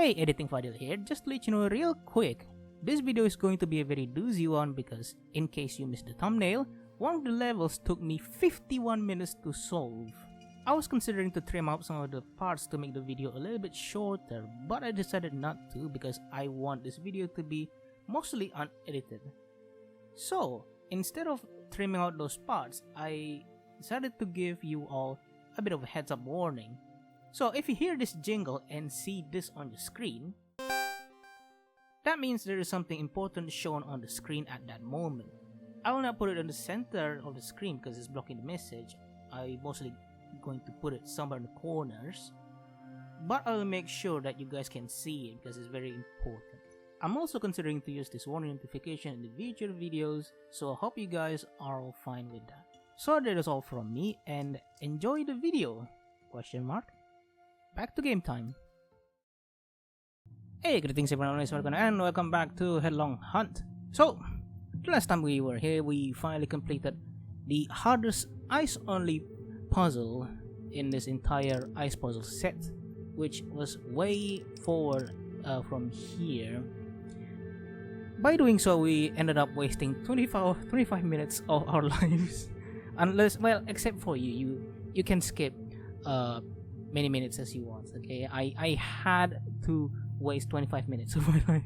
Hey, Editing Fadhil here. Just to let you know real quick, this video is going to be a very doozy one because in case you missed the thumbnail, one of the levels took me 51 minutes to solve. I was considering to trim out some of the parts to make the video a little bit shorter, but I decided not to because I want this video to be mostly unedited. So, instead of trimming out those parts, I decided to give you all a bit of a heads up warning. So if you hear this jingle and see this on the screen, that means there is something important shown on the screen at that moment. I will not put it in the center of the screen because it's blocking the message. I'm mostly going to put it somewhere in the corners, but I will make sure that you guys can see it because it's very important. I'm also considering to use this warning notification in the future videos, so I hope you guys are all fine with that. So that is all from me, and enjoy the video? Question mark. Back to game time. Hey, greetings everyone, and welcome back to Headlong Hunt. So, the last time we were here, we finally completed the hardest ice-only puzzle in this entire ice puzzle set, which was way forward from here. By doing so, we ended up wasting 25 minutes of our lives. Unless, well, except for you can skip many minutes as you want. Okay, I had to waste 25 minutes of my life.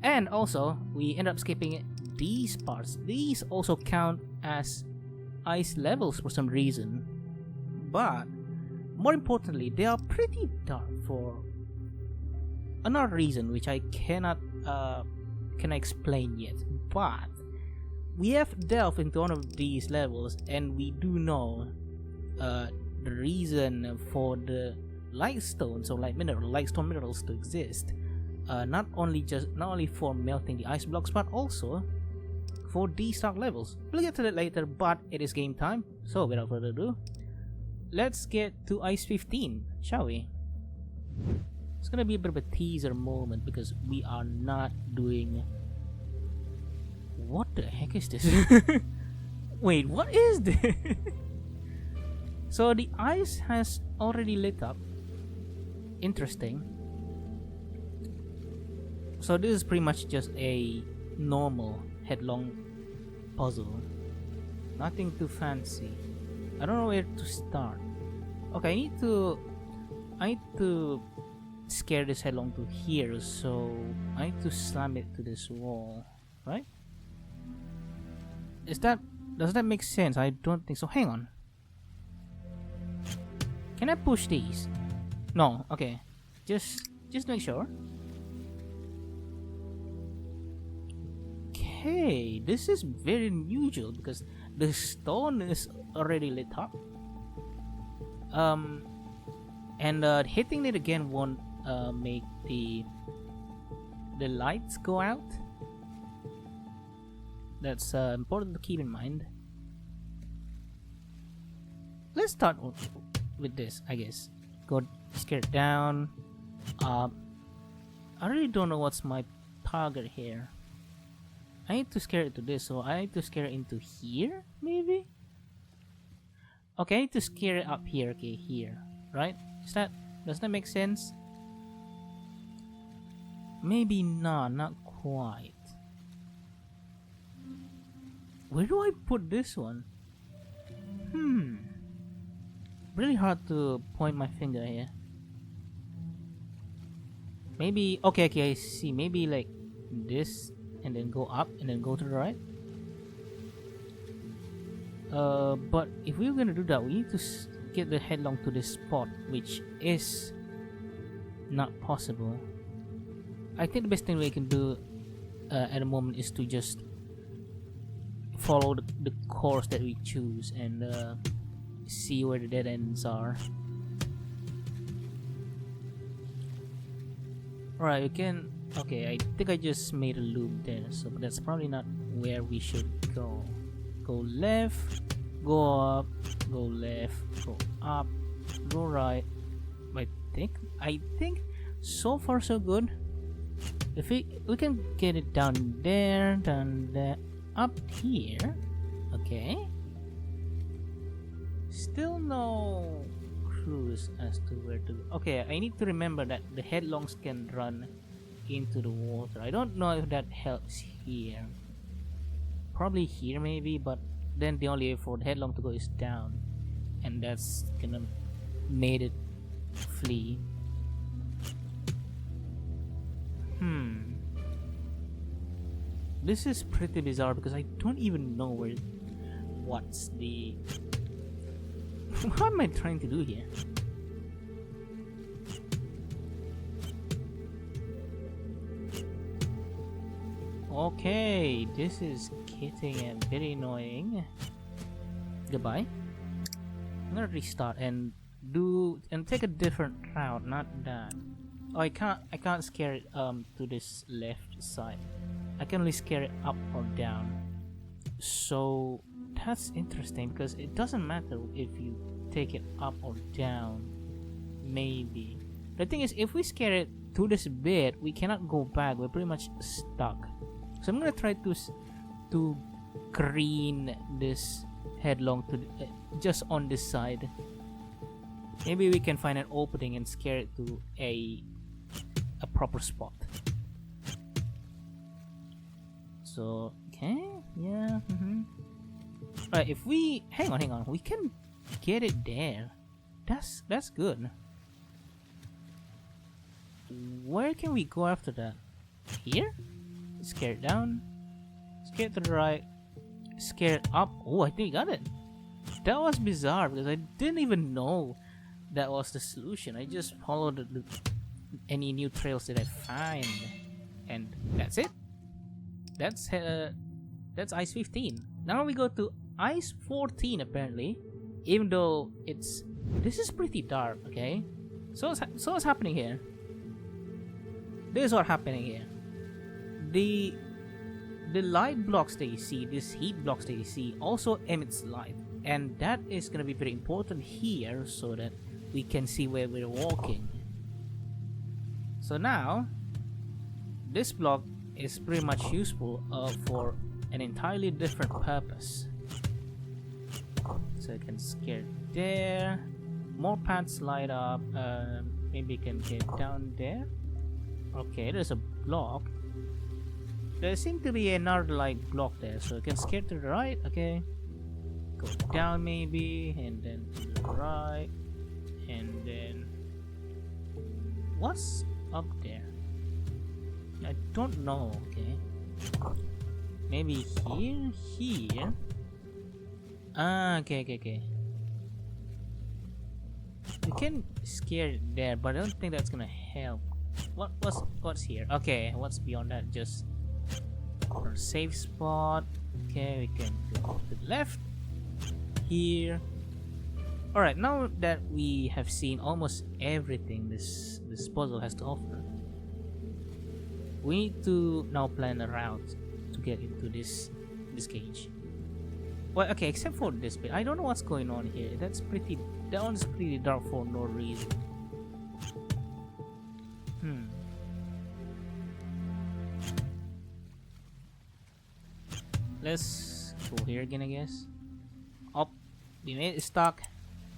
And also, we end up skipping these parts. These also count as ice levels for some reason, but more importantly, they are pretty dark for another reason which I cannot explain yet. But we have delved into one of these levels, and we do know the reason for the lightstone, so lightstone minerals to exist. Not only for melting the ice blocks, but also for these dark levels. We'll get to that later, but it is game time. So without further ado, let's get to Ice 15, shall we? It's gonna be a bit of a teaser moment because we are not doing... What the heck is this? Wait, what is this? So the ice has already lit up. Interesting. So this is pretty much just a normal Headlong puzzle. Nothing too fancy. I don't know where to start. Okay, I need to scare this Headlong to here, so I need to slam it to this wall, right? Does that make sense? I don't think so. Hang on. Can I push these? No. Okay. Just make sure. Okay, this is very unusual because the stone is already lit up. And hitting it again won't make the lights go out. That's important to keep in mind. Let's start with this, I guess. Go scare it down. I really don't know what's my target here. I need to scare it to this, so I need to scare it into here, maybe? Okay, I need to scare it up here. Okay, here, right? Does that make sense? Maybe not quite. Where do I put this one? Really hard to point my finger here. Maybe, okay, I see. Maybe like this, and then go up, and then go to the right. But if we're gonna do that, we need to get the Headlong to this spot, which is not possible. I think the best thing we can do at the moment is to just follow the course that we choose and see where the dead ends are. Alright, you can... Okay, I think I just made a loop there, so that's probably not where we should go. Go left, go up, go left, go up, go right. I think so far so good. If we can get it down there, up here. Okay. Still no clues as to where to go. Okay, I need to remember that the headlongs can run into the water. I don't know if that helps here. Probably here maybe, but then the only way for the headlong to go is down, and that's gonna made it flee. This is pretty bizarre because I don't even know what's the what am I trying to do here? Okay, this is getting very annoying. Goodbye. I'm gonna restart and take a different route, not that. Oh, I can't scare it to this left side. I can only scare it up or down. So that's interesting because it doesn't matter if you take it up or down. Maybe the thing is, if we scare it to this bit, we cannot go back. We're pretty much stuck. So I'm gonna try to green this headlong to just on this side. Maybe we can find an opening and scare it to a proper spot. So okay, yeah. Right, if we hang on, we can get it there. That's good. Where can we go after that? Here? Scare it down. Scare it to the right. Scare it up. Oh, I think we got it. That was bizarre because I didn't even know that was the solution. I just followed any new trails that I find, and that's it. That's ice 15. Now we go to ice 14 apparently, even though this is pretty dark. Okay, so what's happening here? This is what's happening here. The light blocks that you see, these heat blocks that you see, also emits light, and that is gonna be very important here so that we can see where we're walking. So now this block is pretty much useful for an entirely different purpose. So I can scare it there. More paths light up. Maybe I can get down there. Okay, there's a block. There seems to be another light block there, so I can scare to the right. Okay, go down maybe, and then to the right, and then what's up there? I don't know. Okay, maybe here. Okay. We can scare it there, but I don't think that's gonna help. What's here? Okay, what's beyond that? Just our safe spot. Okay, we can go to the left here. Alright, now that we have seen almost everything this puzzle has to offer, we need to now plan a route to get into this cage. Well, okay, except for this bit. I don't know what's going on here. That one's pretty dark for no reason. Let's go here again, I guess. Up. We made it stuck.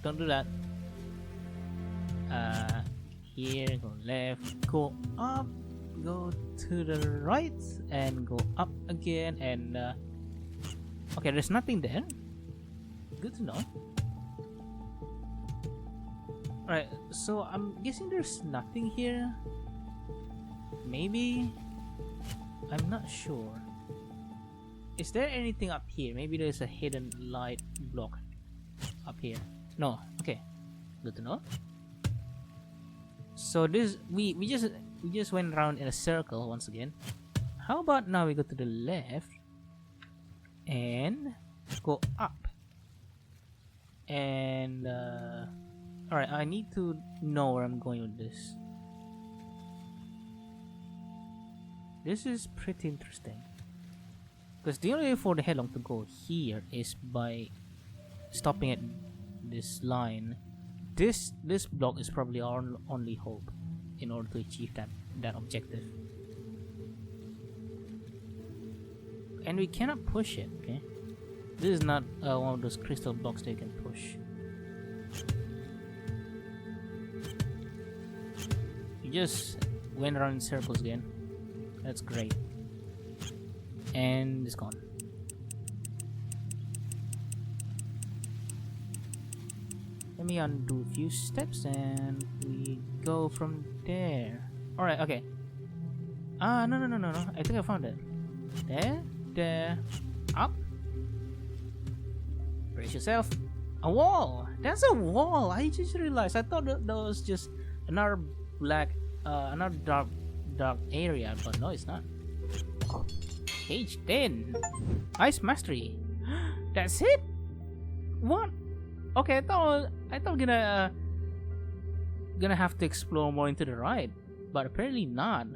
Don't do that. Here, go left, go up, go to the right, and go up again. And okay, there's nothing there. Good to know. Alright, so I'm guessing there's nothing here. Maybe. I'm not sure. Is there anything up here? Maybe there's a hidden light block up here. No. Okay. Good to know. So this we just went around in a circle once again. How about now we go to the left and go up. And alright, I need to know where I'm going with this. This is pretty interesting. Because the only way for the headlong to go here is by stopping at this line. This block is probably our only hope in order to achieve that objective. And we cannot push it, okay? This is not one of those crystal blocks that you can push. You just went around in circles again. That's great. And it's gone. Let me undo a few steps and we go from there. Alright, okay. No. I think I found it. There. Up. Brace yourself. A wall! That's a wall! I just realized. I thought that was just another another dark area, but no, it's not. Page 10. Ice mastery. That's it? What? Okay, I thought gonna have to explore more into the ride, but apparently not.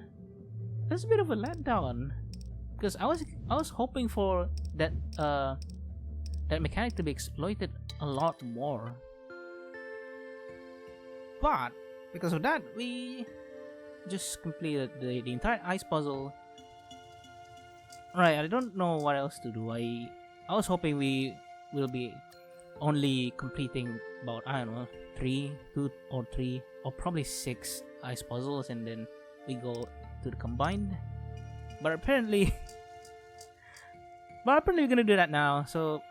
That's a bit of a letdown, because I was hoping for that that mechanic to be exploited a lot more. But because of that, we just completed the entire ice puzzle. Right, I don't know what else to do. I was hoping we will be only completing about, I don't know, 2 or 3 or probably 6 ice puzzles, and then we go to the combined. But apparently we're gonna do that now. So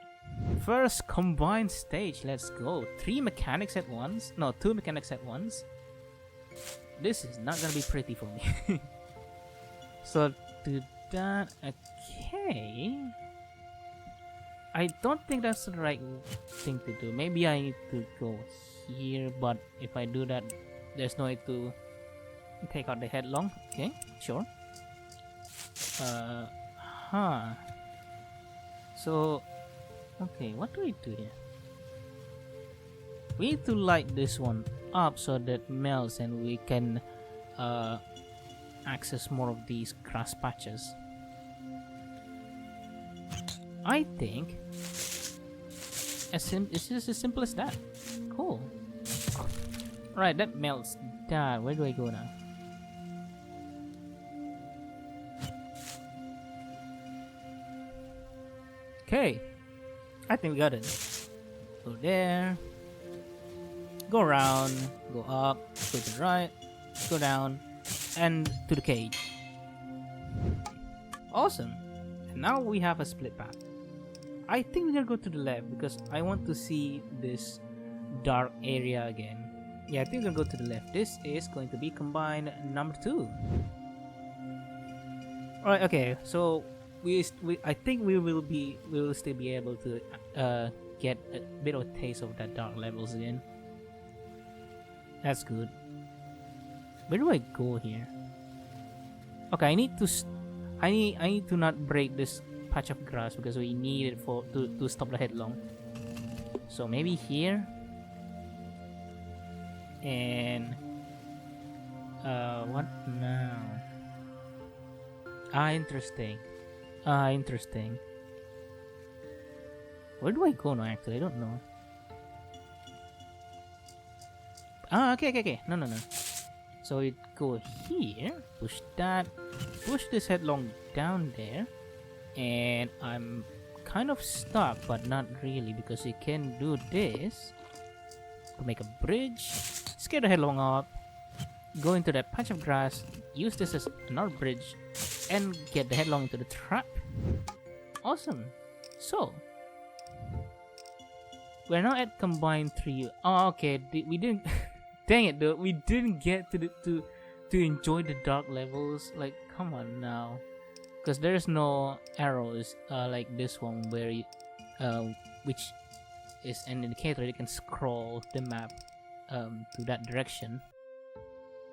first combined stage, let's go. 3 mechanics at once. No, 2 mechanics at once. This is not gonna be pretty for me. So do that. Okay, I don't think that's the right thing to do. Maybe I need to go here, but if I do that, there's no way to take out the headlong. Okay, sure. So, okay, what do we do here? We need to light this one up so that melts and we can access more of these grass patches. I think it's just as simple as that. Cool. Right, that melts that. Where do I go now? Okay, I think we got it. Go there. Go around. Go up. Go to the right. Go down. And to the cage. Awesome. And now we have a split path. I think we're gonna go to the left because I want to see this dark area again. Yeah, I think we're gonna go to the left. This is going to be combined number 2. Alright, okay, so I think we will still be able to get a bit of a taste of that dark levels again. That's good. Where do I go here? Okay, I need to not break this patch of grass because we need it to stop the headlong. So maybe here. And what now? Interesting. Interesting. Where do I go now? Actually, I don't know. Okay. No. So we go here, push that, push this headlong down there, and I'm kind of stuck, but not really because you can do this to make a bridge, scare the headlong up, go into that patch of grass, use this as another bridge, and get the headlong into the trap. Awesome. So we're now at combined 3. Oh, okay. We didn't. Dang it, dude. We didn't get to enjoy the dark levels. Like, come on now, because there's no arrows like this one where you, which is an indicator you can scroll the map to that direction.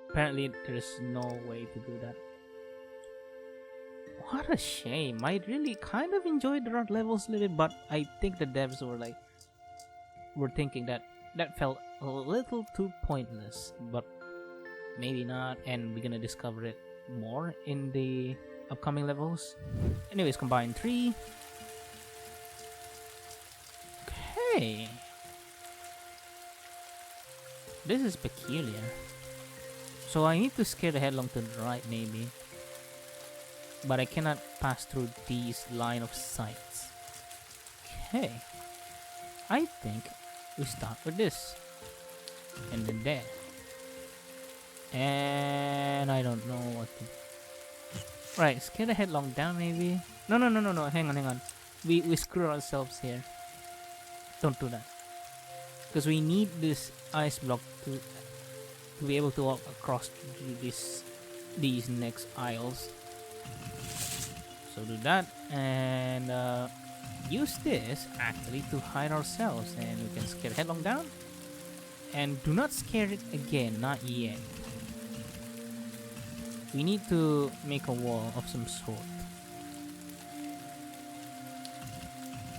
Apparently, there's no way to do that. What a shame. I really kind of enjoyed the dark levels a little bit, but I think the devs were thinking that felt a little too pointless, but maybe not, and we're gonna discover it more in the upcoming levels. Anyways, combine 3. Okay, this is peculiar. So I need to scare the headlong to the right maybe, but I cannot pass through these line of sights. Okay, I think we start with this, and then there. And I don't know what to... Right, scale the headlong down maybe? No, no, no, no, no, hang on. We screw ourselves here. Don't do that. Because we need this ice block to be able to walk across these next aisles. So do that, and use this actually to hide ourselves, and we can scare headlong down. And do not scare it again, not yet. We need to make a wall of some sort.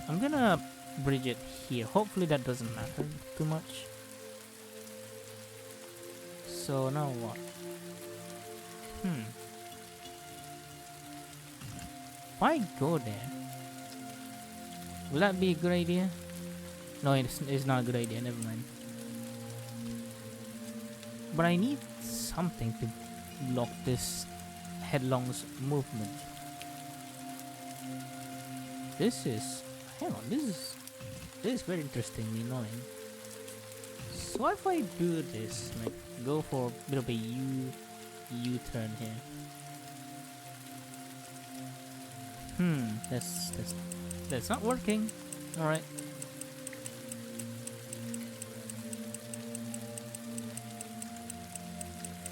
I'm gonna bridge it here. Hopefully that doesn't matter too much. So now what? Why go there? Will that be a good idea? No, it's not a good idea. Never mind. But I need something to block this headlong's movement. This is... Hang on, this is very interestingly annoying. So what if I do this, like go for a bit of a U-turn here? That's not working. All right.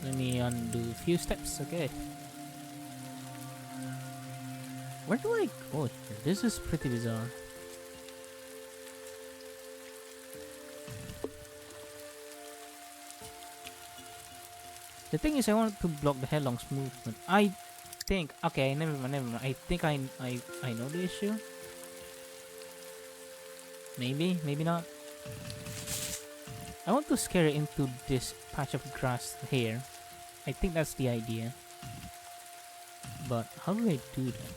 Let me undo a few steps. Okay. Where do I go here? This is pretty bizarre. The thing is, I want to block the headlong's movement. I think... Okay, never mind. I think I know the issue. Maybe not. I want to scare it into this patch of grass here. I think that's the idea. But how do I do that?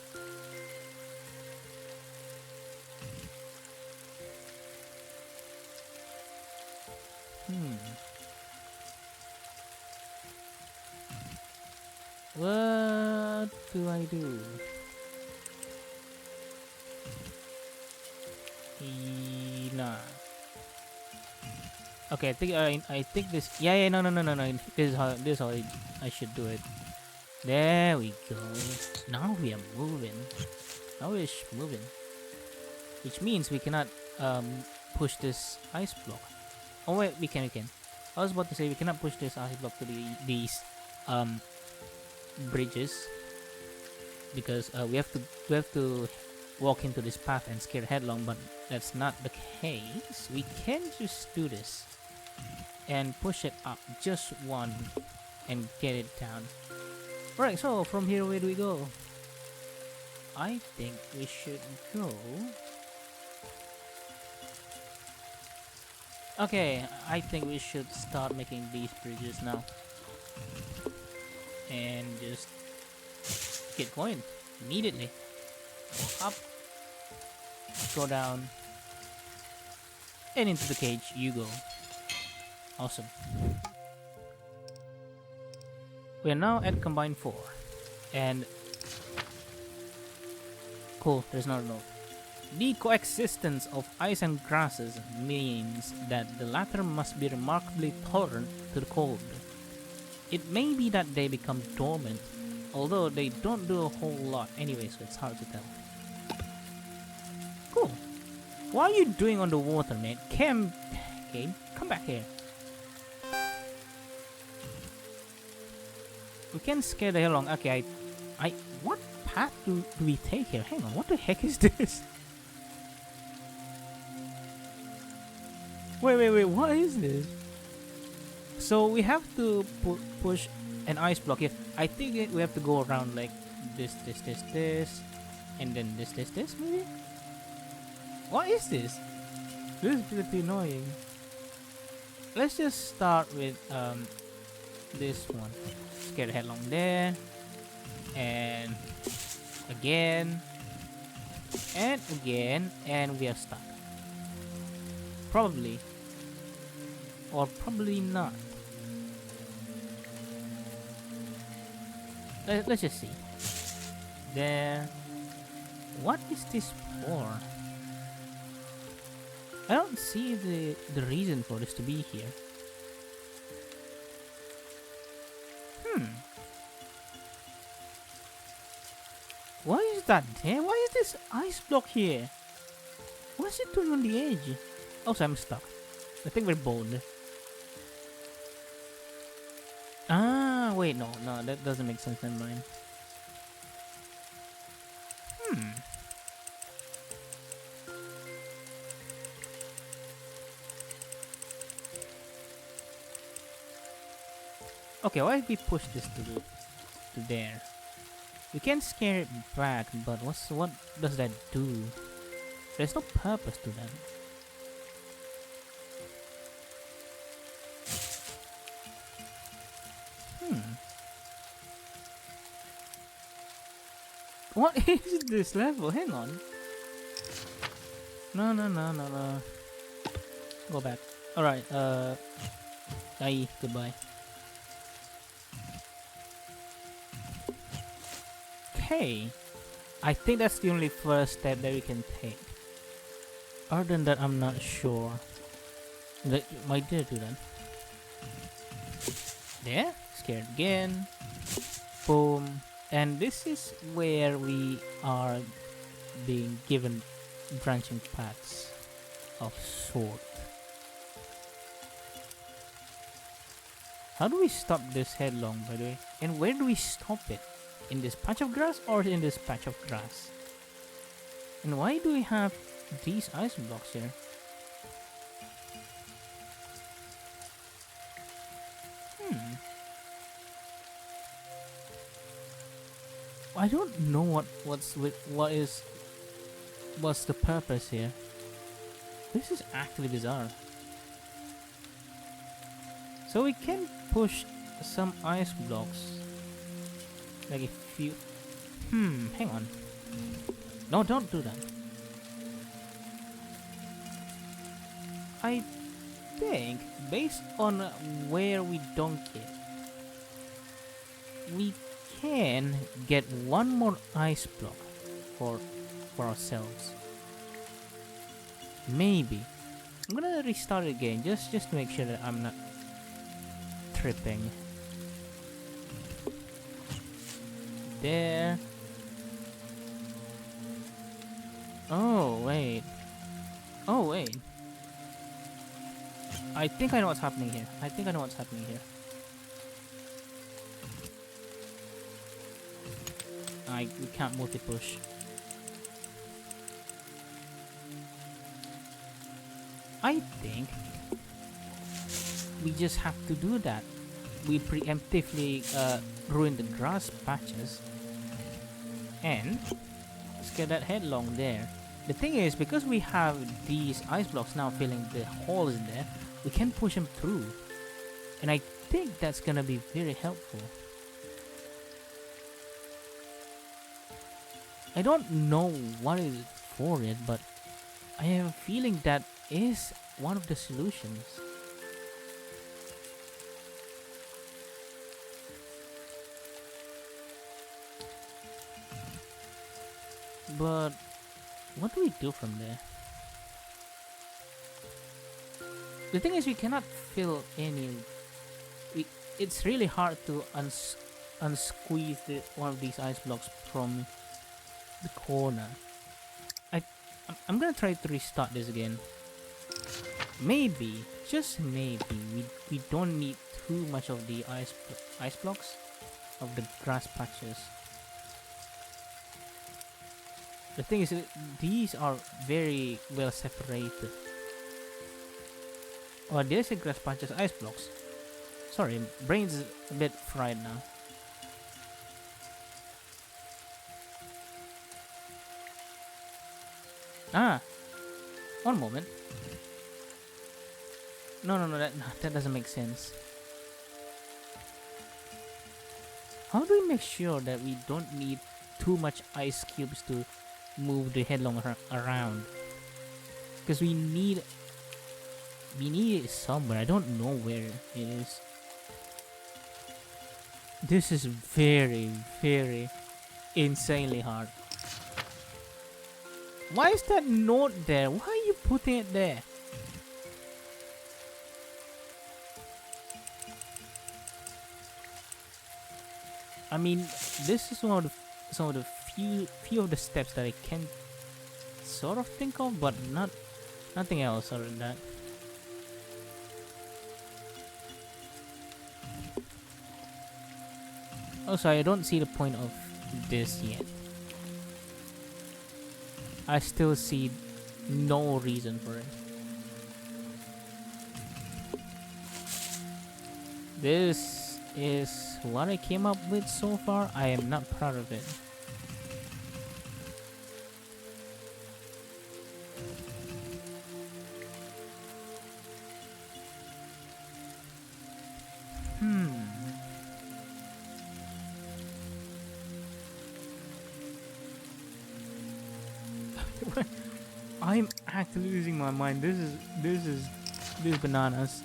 What do I do? Nah. Okay, I think this... Yeah, no. This is how I should do it. There we go. Now we are moving. Now we're moving. Which means we cannot push this ice block. Oh wait, we can. I was about to say we cannot push this ice block to these bridges, because we have to walk into this path and scare headlong, but that's not the case. We can just do this and push it up just one and get it down. Alright, so from here, where do we go? I think we should go... Okay, I think we should start making these bridges now. And just get going immediately. Go up, go down, and into the cage you go. Awesome. We are now at combine 4, and cool, there's not a note. The coexistence of ice and grasses means that the latter must be remarkably tolerant to the cold. It may be that they become dormant, although they don't do a whole lot anyway, so it's hard to tell. Cool. What are you doing on the water, mate? Come back here. We can scare the hell along. Okay, what path do we take here? Hang on, what the heck is this? Wait, what is this? So we have to push an ice block here. I think we have to go around like this, and then this, maybe? What is this? This is pretty annoying. Let's just start with this one. Scare the headlong there, and again, and we are stuck. Probably. Or probably not. Let's just see. There. What is this for? I don't see the reason for this to be here. Why is that there? Why is this ice block here? What is it doing on the edge? Oh, so I'm stuck. I think we're boned. Ah, wait, no, that doesn't make sense. Never mind. Okay, why if we push this to there? We can scare it back, but what does that do? There's no purpose to that. What is this level? Hang on. No. Go back. Alright, bye. Goodbye. Okay. I think that's the only first step that we can take. Other than that, I'm not sure. Why did I do that? There? Scared again. Boom. And this is where we are being given branching paths of sort. How do we stop this headlong, by the way? And where do we stop it? In this patch of grass or in this patch of grass? And why do we have these ice blocks here? I don't know what's the purpose here. This is actually bizarre. So we can push some ice blocks. Like if you... hang on. No, don't do that. I think, based on where we dunk it, we can get one more ice block for ourselves. Maybe. I'm gonna restart it again, just to make sure that I'm not tripping. There. Oh wait. I think I know what's happening here. We can't multi-push. I think we just have to do that. We preemptively ruin the grass patches and let's get that headlong there. The thing is, because we have these ice blocks now filling the holes in there, we can push them through, and I think that's gonna be very helpful. I don't know what is for it, but I have a feeling that is one of the solutions. But what do we do from there? The thing is, we cannot fill any. It's really hard to unsqueeze one of these ice blocks from the corner. I'm gonna try to restart this again. Maybe, just maybe, we don't need too much of the ice blocks of the grass patches. The thing is, these are very well separated. Oh, there's a grass patches ice blocks. Sorry, brain's a bit fried now. Ah, one moment. No, that doesn't make sense. How do we make sure that we don't need too much ice cubes to move the headlong around? Because we need it somewhere. I don't know where it is. This is very, very insanely hard. Why is that note there? Why are you putting it there? I mean, this is some of the few of the steps that I can sort of think of, but nothing else other than that. Also, I don't see the point of this yet. I still see no reason for it. This is what I came up with so far. I am not proud of it. I'm actually losing my mind. This is bananas.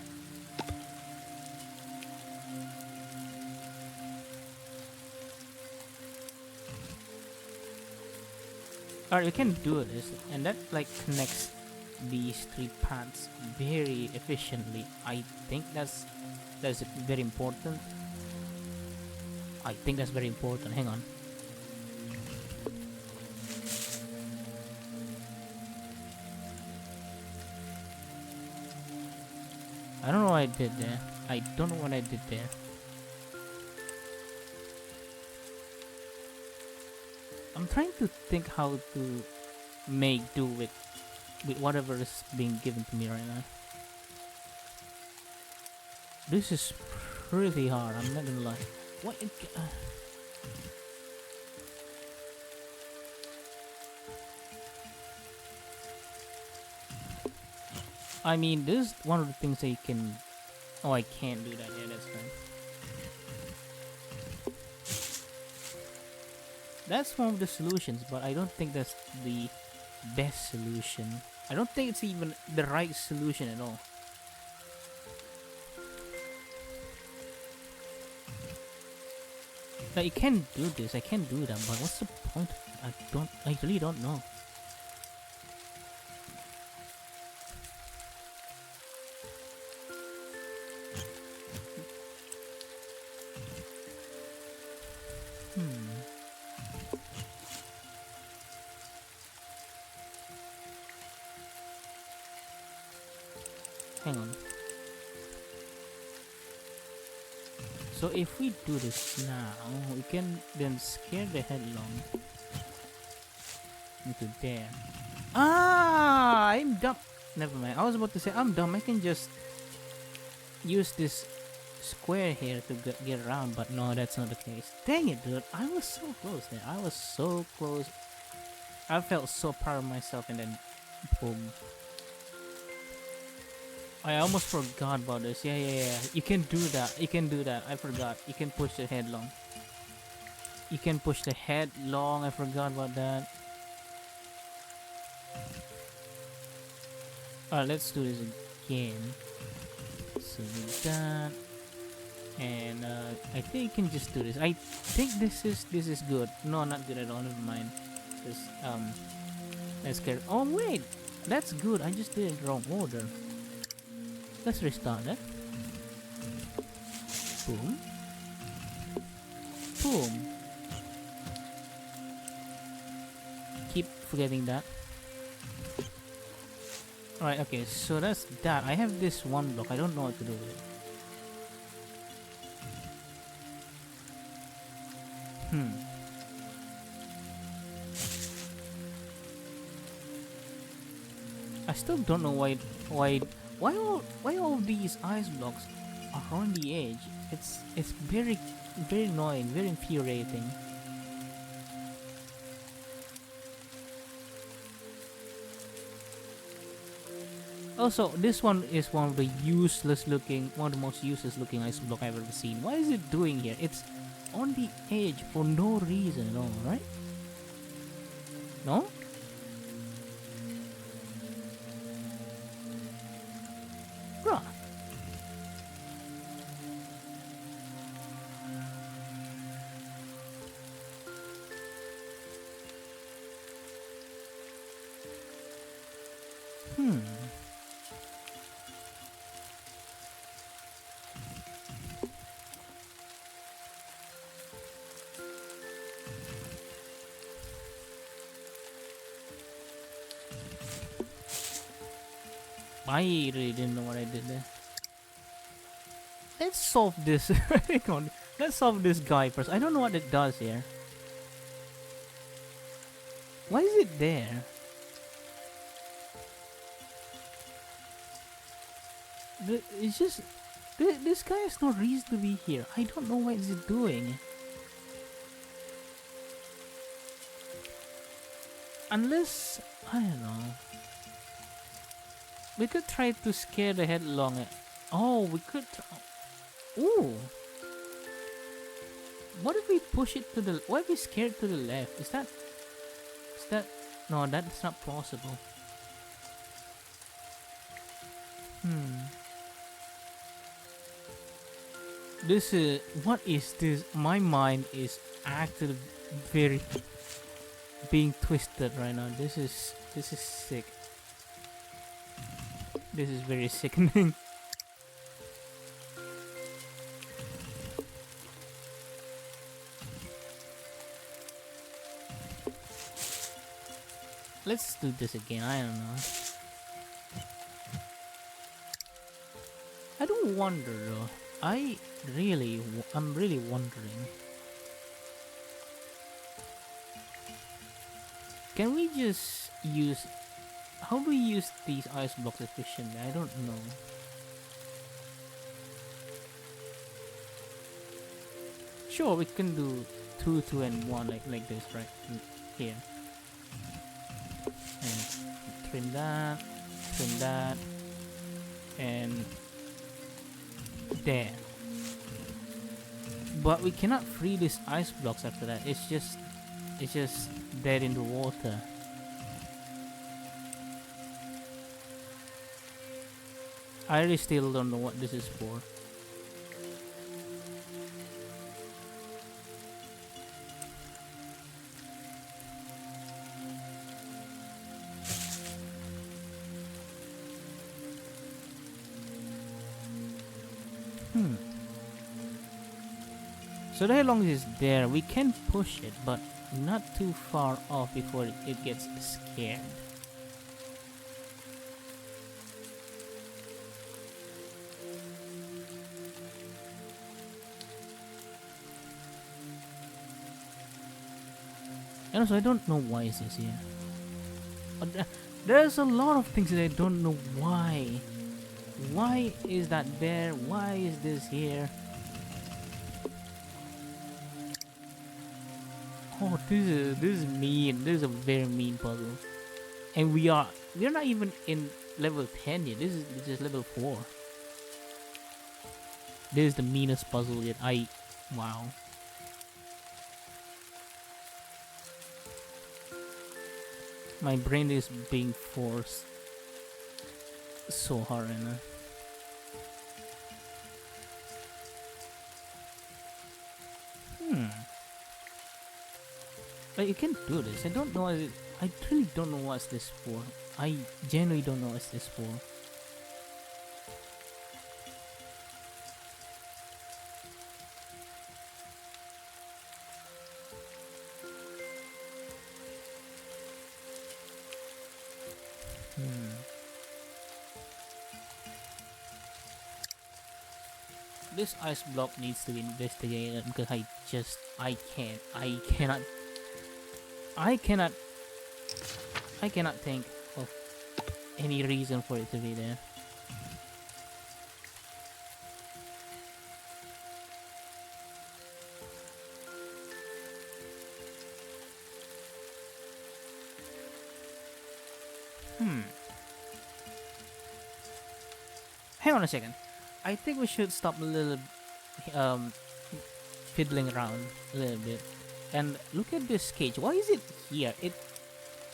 Alright, we can do this, and that like connects these three paths very efficiently. I think that's very important. I think that's very important. Hang on. I don't know what I did there. I don't know what I did there. I'm trying to think how to make do with whatever is being given to me right now. This is pretty hard, I'm not gonna lie. What? I mean, this is one of the things that you can... Oh, I can't do that. Yeah, that's fine. That's one of the solutions, but I don't think that's the best solution. I don't think it's even the right solution at all. Like, you can do this, I can do that, but what's the point? I really don't know. Hang on. So if we do this now, we can then scare the Headlong into there. Ah, I'm dumb. Never mind. I was about to say I'm dumb. I can just use this square here to get around, but no, that's not the case. Dang it, dude. I was so close there. I was so close. I felt so proud of myself, and then boom. I almost forgot about this. Yeah. You can do that. You can do that. I forgot. You can push the Headlong. You can push the Headlong. I forgot about that. Alright, let's do this again. So with that, and I think you can just do this. I think this is good. No, not good at all. Never mind. Just let's get. Oh wait, that's good. I just did it wrong order. Let's restart it. Boom. Boom. Keep forgetting that. Alright, okay, so that's that. I have this one block. I don't know what to do with it. I still don't know why all these ice blocks are on the edge. It's very annoying, very infuriating. Also, this one is one of the most useless looking ice block I've ever seen. What is it doing here? It's on the edge for no reason at all, right? No? Bruh. I really didn't know what I did there. Let's solve this. Hang on. Let's solve this guy first. I don't know what it does here. Why is it there? It's just... This guy has no reason to be here. I don't know what is it doing. Unless... I don't know. We could try to scare the Headlong. Oh, we could... Ooh! What if we push it to the... What if we scare it to the left? Is that... No, that's not possible. This is... What is this? My mind is actually very... being twisted right now. This is sick. This is very sickening. Let's do this again. I don't know. I don't wonder though. I'm really wondering. Can we just use... How do we use these ice blocks efficiently? I don't know. Sure, we can do 2, 2, and 1 like this, right? Here. And trim that, and there. But we cannot free these ice blocks after that. It's just dead in the water. I really still don't know what this is for. So the Headlong is there. We can push it, but not too far off before it gets scared. And also, I don't know why is this here. There's a lot of things that I don't know why. Why is that there? Why is this here? Oh, this is mean. This is a very mean puzzle, and we're not even in level 10 yet. This is level 4. This is the meanest puzzle yet. Wow. My brain is being forced so hard right now. Like, you can do this. I don't know. I really don't know what's this for. I genuinely don't know what's this for. This ice block needs to be investigated because I cannot think of any reason for it to be there. Hang on a second. I think we should stop a little fiddling around a little bit and look at this cage. Why is it here?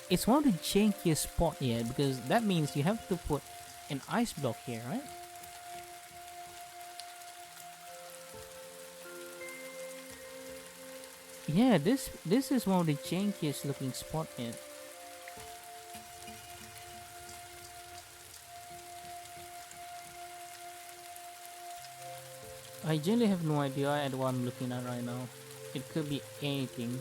It's one of the jankiest spot here because that means you have to put an ice block here, right? Yeah, this is one of the jankiest looking spot here. I genuinely have no idea at what I'm looking at right now. It could be anything.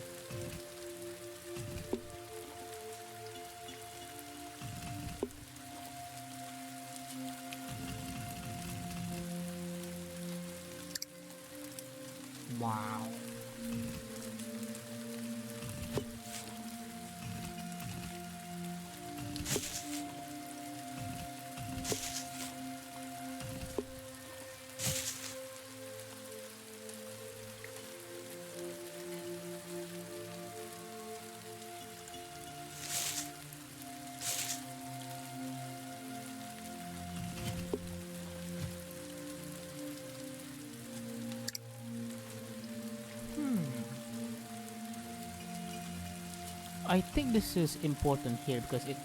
I think this is important here because it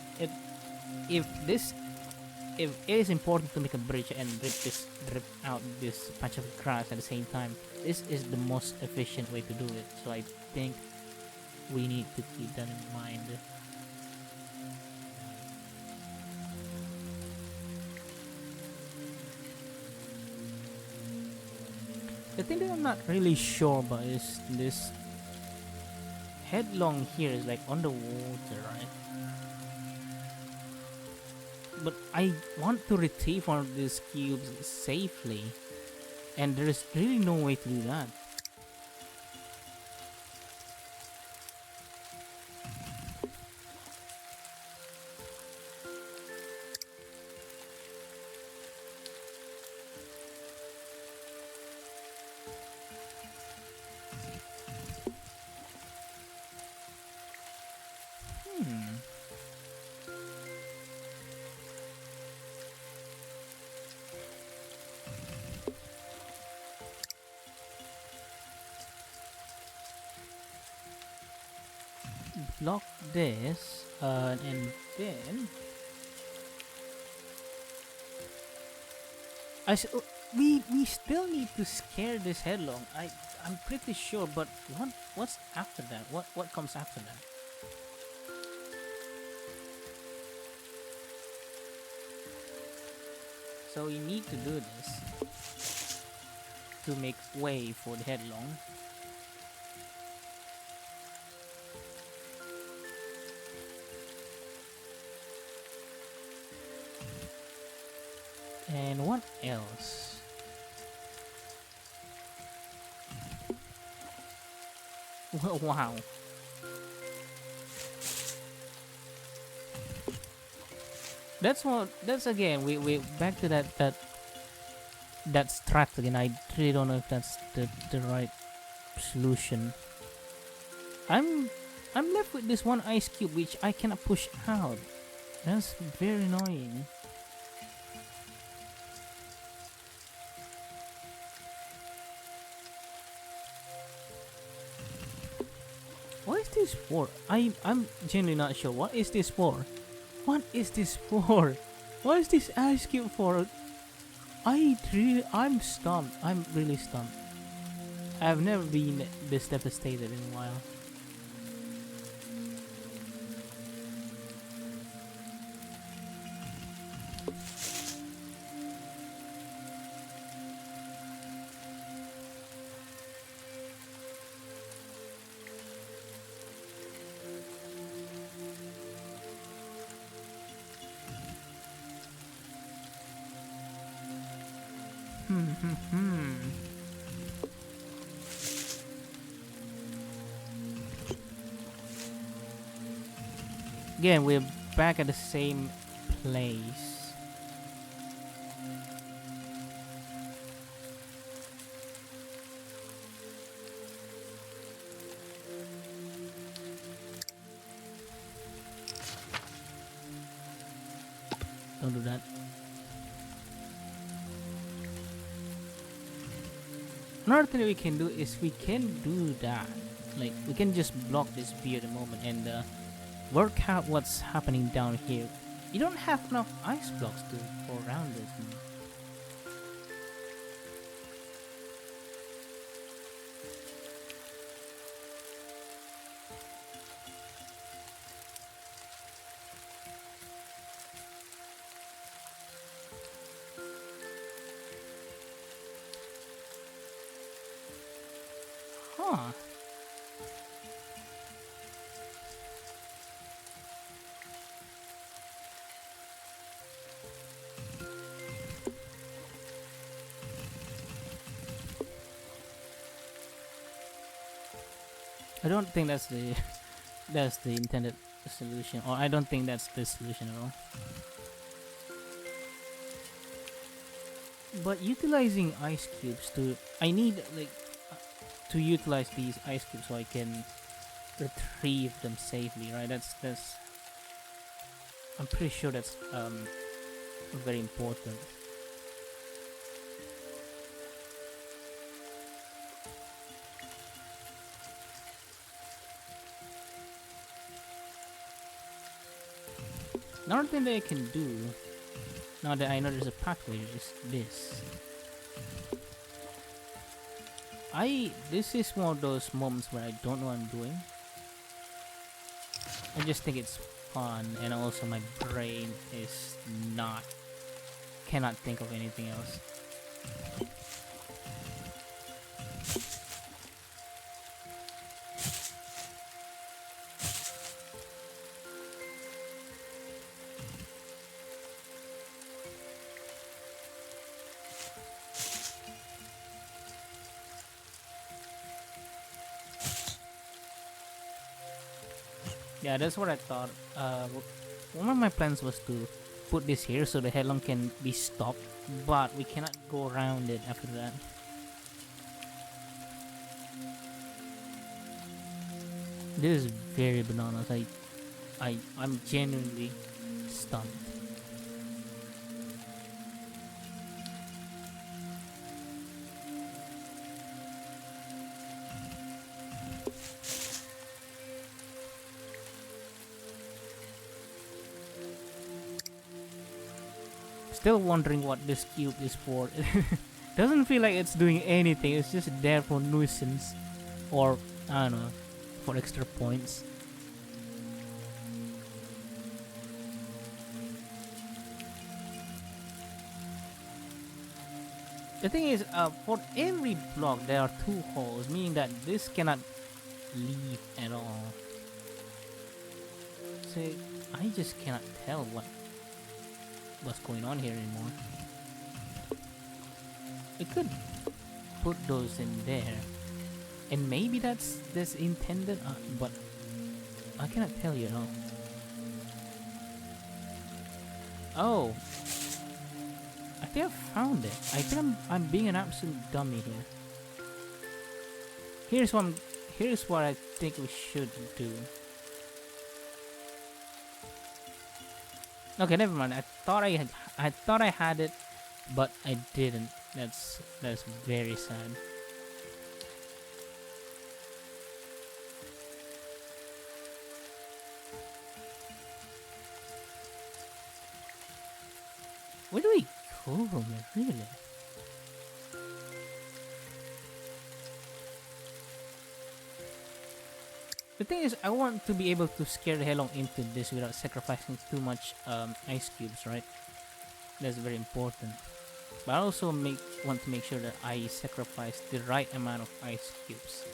if this if it is important to make a bridge and rip out this patch of grass at the same time, this is the most efficient way to do it. So I think we need to keep that in mind. The thing that I'm not really sure about is this Headlong here is like underwater, right? But I want to retrieve one of these cubes safely, and there is really no way to do that. Block this, and then we still need to scare this Headlong. I'm pretty sure, but what's after that? What comes after that? So we need to do this to make way for the Headlong. And what else? Wow. That's again we back to that strat again. I really don't know if that's the right solution. I'm left with this one ice cube which I cannot push out. That's very annoying. What is this for? I'm genuinely not sure. What is this for? What is this for? What is this ice cube for? I'm stumped. I'm really stumped. I've never been this devastated in a while. Again, we're back at the same place. Don't do that. Another thing that we can do is we can do that. Like, we can just block this view at the moment and work out what's happening down here. You don't have enough ice blocks to go around this. Huh. I don't think that's the that's the intended solution, or I don't think that's the solution at all. But utilizing ice cubes to, I need like to utilize these ice cubes so I can retrieve them safely, right? That's I'm pretty sure that's very important. Another thing that I can do, now that I know there's a pathway, is this. This is one of those moments where I don't know what I'm doing. I just think it's fun, and also my brain is cannot think of anything else. Yeah, that's what I thought. One of my plans was to put this here so the headlong can be stopped, but we cannot go around it after that. This is very bananas. I'm genuinely stunned. Still wondering what this cube is for. Doesn't feel like it's doing anything. It's just there for nuisance, or I don't know, for extra points. The thing is, for every block there are 2 holes, meaning that this cannot leave at all. So I just cannot tell what's going on here anymore. We could put those in there, and maybe that's intended, but I cannot tell you at all. Oh, I think I found it. I think I'm being an absolute dummy here. Here's what I think we should do. Okay, never mind. I thought I had it, but I didn't. That's very sad. Where do we go from here, really? The thing is, I want to be able to scare the headlong into this without sacrificing too much ice cubes, right? That's very important. But I also want to make sure that I sacrifice the right amount of ice cubes.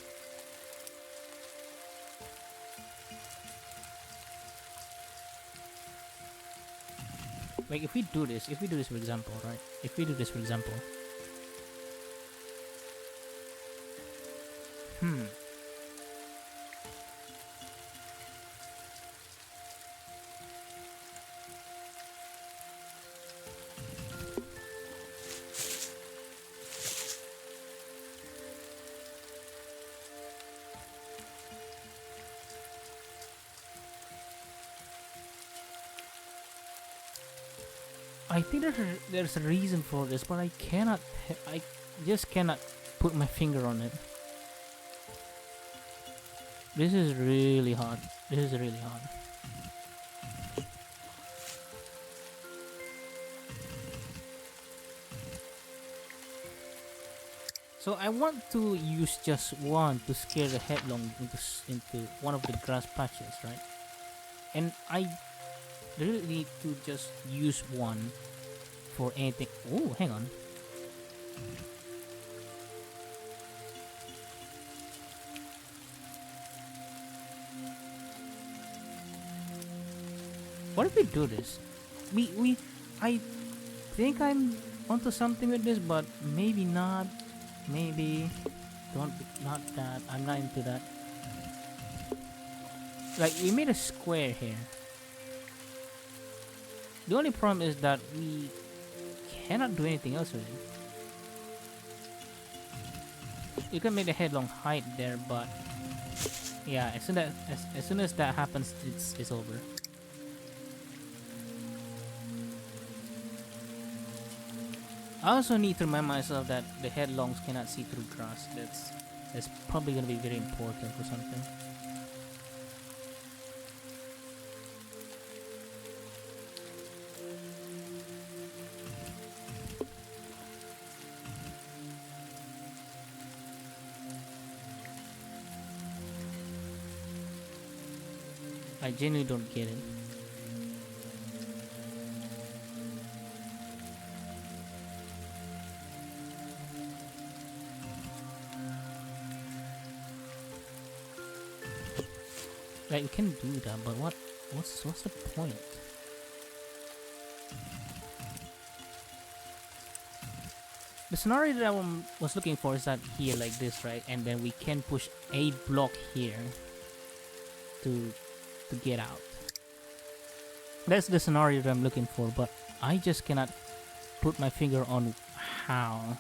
Like if we do this for example, right? If we do this for example. I think there's a reason for this, but I just cannot put my finger on it. This is really hard. So I want to use just one to scare the headlong into one of the grass patches, right? And I really need to just use one for anything. Oh, hang on. What if we do this? I think I'm onto something with this, but maybe not. Maybe not that. I'm not into that. Like, we made a square here. The only problem is that we cannot do anything else with it. You can make the headlong height there, but yeah, as soon as that happens, it's over. I also need to remind myself that the headlongs cannot see through grass. That's probably gonna be very important for something. I genuinely don't get it. Like, we can do that, but what's the point? The scenario that I was looking for is that here like this, right? And then we can push a block here to get out. That's the scenario that I'm looking for, but I just cannot put my finger on how.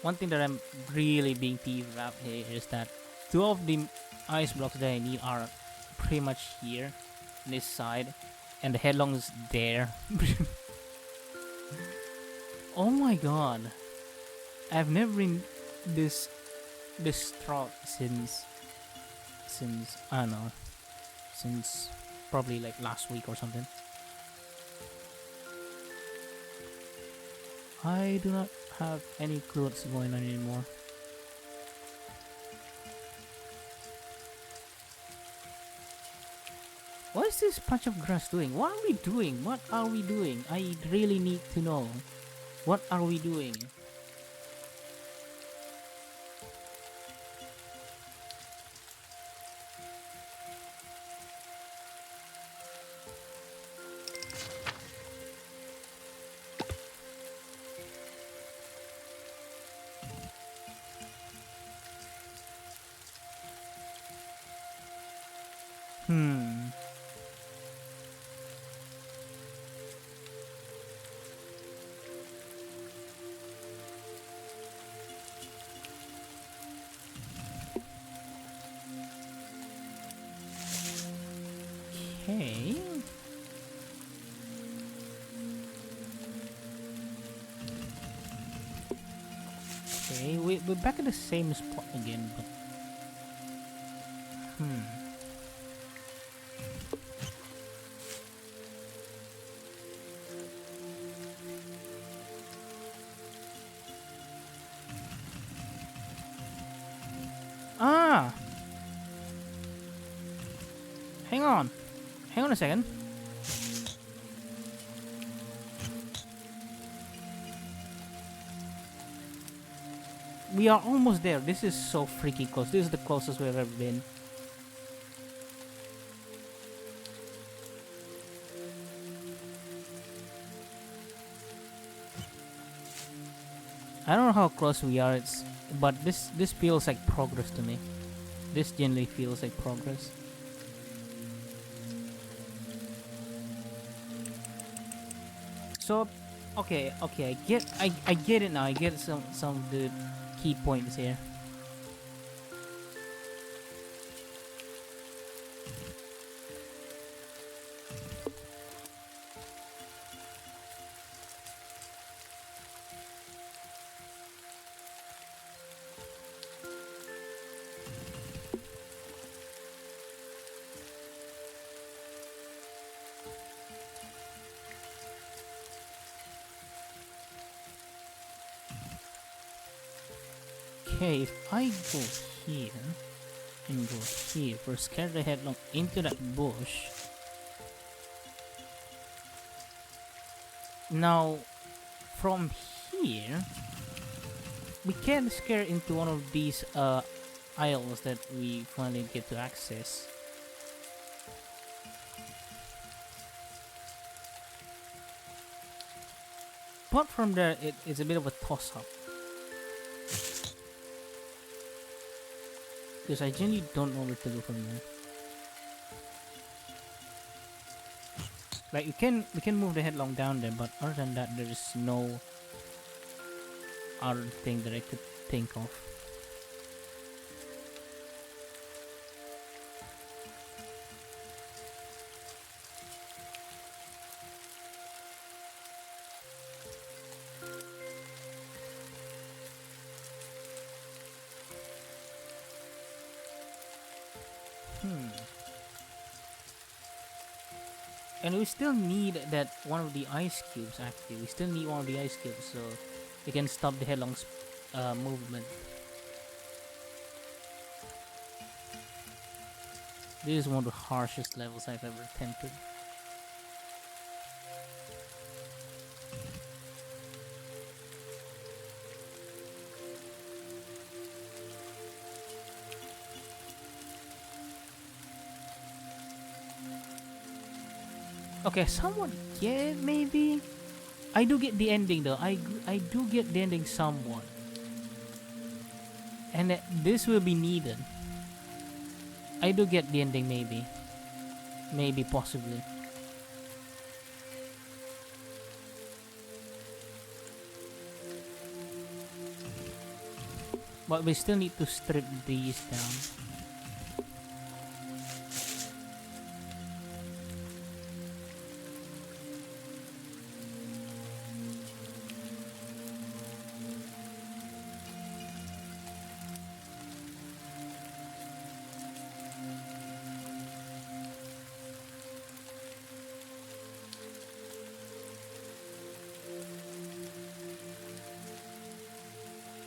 One thing that I'm really being peeved about here is that two of the ice blocks that I need are pretty much here, on this side, and the headlong is there. Oh my god. I've never been this distraught since I don't know, since probably like last week or something. I do not have any clue what's going on anymore. What is this patch of grass doing? What are we doing? What are we doing? I really need to know. What are we doing? Okay. Okay, we're back at the same spot again, but Ah! Hang on. Hang on a second. We are almost there. This is so freaking close. This is the closest we've ever been. I don't know how close we are, but this feels like progress to me. This genuinely feels like progress. So, okay, I get it now. I get some of the key points here. Okay, if I go here and go here, first carry the headlong into that bush. Now, from here, we can scare into one of these aisles that we finally get to access. Apart from there, it's a bit of a toss-up. Because I genuinely don't know where to go from there. Like we can move the headlong down there, but other than that, there is no other thing that I could think of. And we still need that one of the ice cubes. Actually, we still need one of the ice cubes so we can stop the headlong's movement. This is one of the harshest levels I've ever attempted. Okay, somewhat, yeah, maybe. I do get the ending though. I do get the ending somewhat. And this will be needed. I do get the ending maybe. Maybe, possibly. But we still need to strip these down.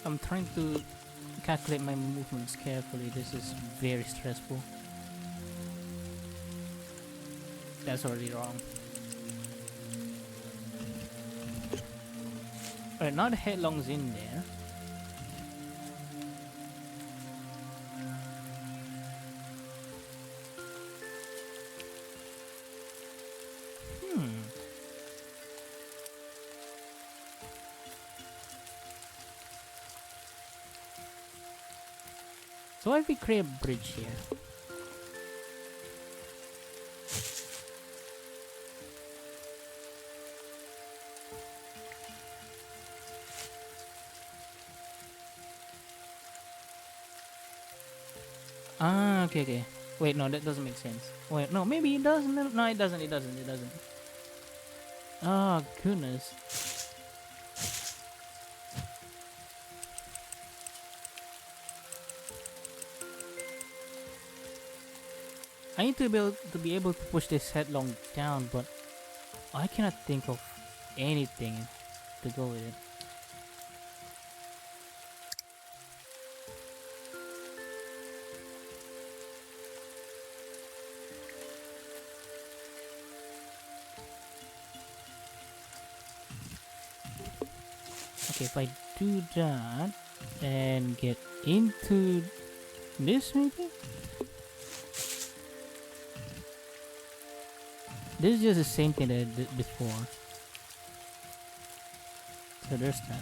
I'm trying to calculate my movements carefully. This is very stressful. That's already wrong. Alright, now the headlong's in there. So why if we create a bridge here? Ah, okay. Wait, no, that doesn't make sense. Wait, no, maybe it does. No, it doesn't. It doesn't. Oh, goodness. I need to be able to push this headlong down, but I cannot think of anything to go with it. Okay, if I do that and get into this maybe? This is just the same thing that I did before. So there's that.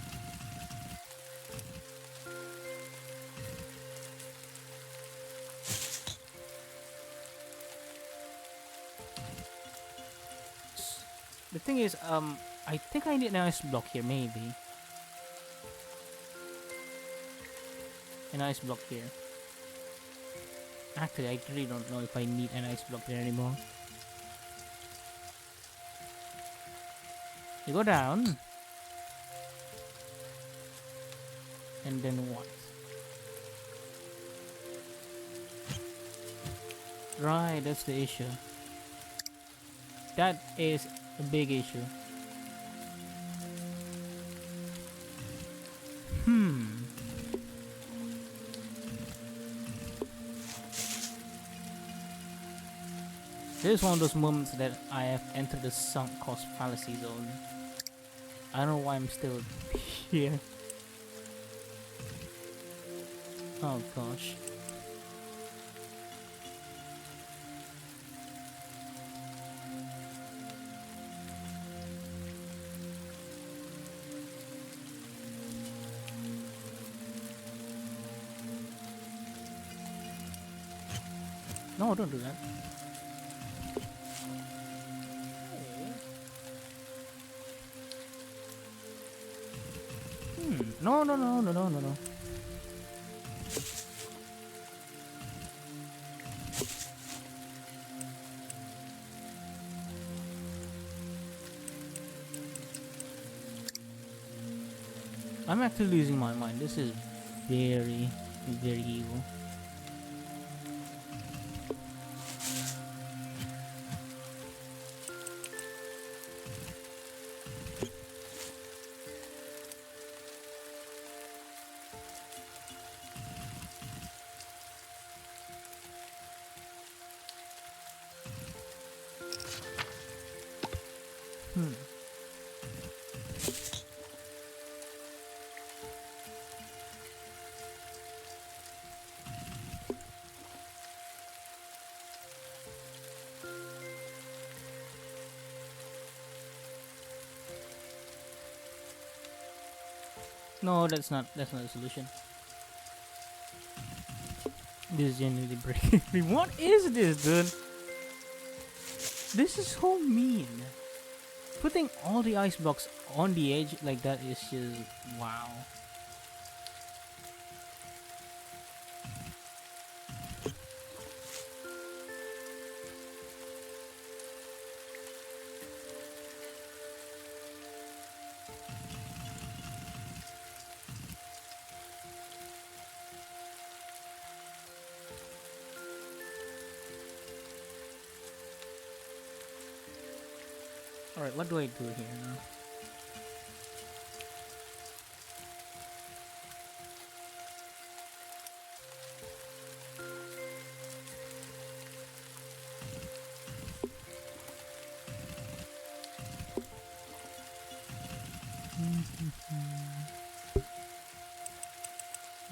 The thing is, I think I need an ice block here, maybe. An ice block here. Actually, I really don't know if I need an ice block there anymore. You go down. And then what? Right, that's the issue. That is a big issue. This is one of those moments that I have entered the sunk cost fallacy zone. I don't know why I'm still here. Oh gosh. No, don't do that. No, no, no, no, no, no, no. I'm actually losing my mind. This is very, very evil. No, that's not a solution. This is genuinely breaking me. What is this, dude? This is so mean. Putting all the ice blocks on the edge like that is just wow. Alright, what do I do here now?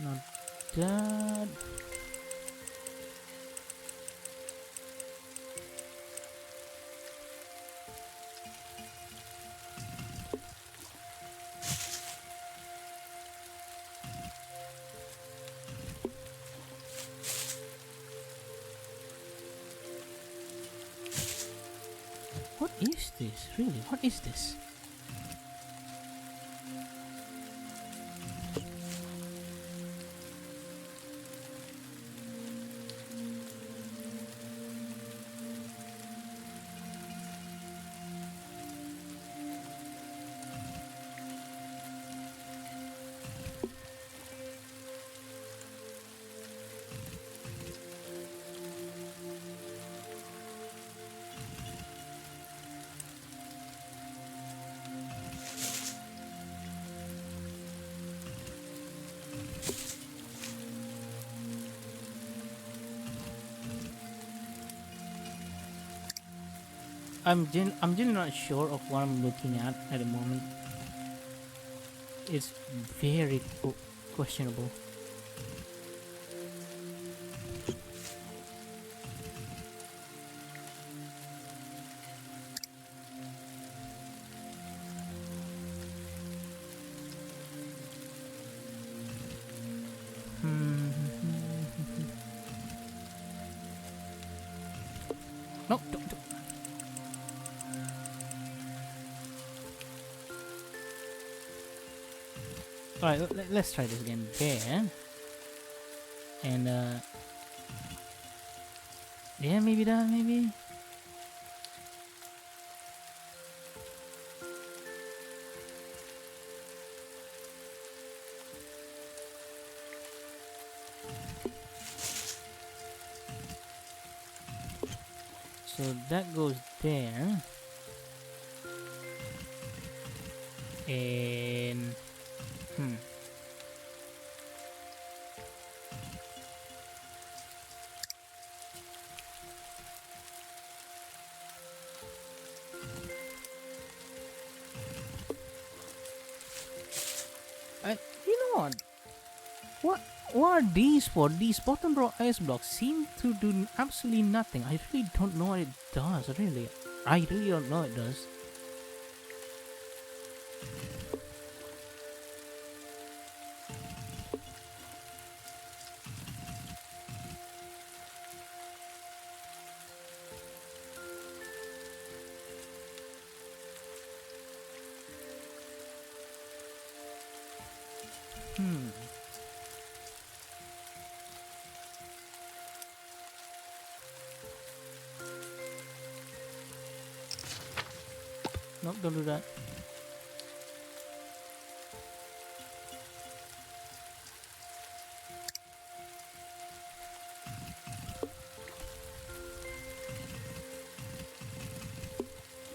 Not that. What is this? Really? What is this? I'm genuinely not sure of what I'm looking at the moment. It's very questionable. No, don't. Alright, let's try this again. There. And, yeah, maybe that, maybe. So that goes there. And, you know what? What are these for? These bottom row ice blocks seem to do absolutely nothing. I really don't know what it does, really. I really don't know what it does. Nope, don't do that.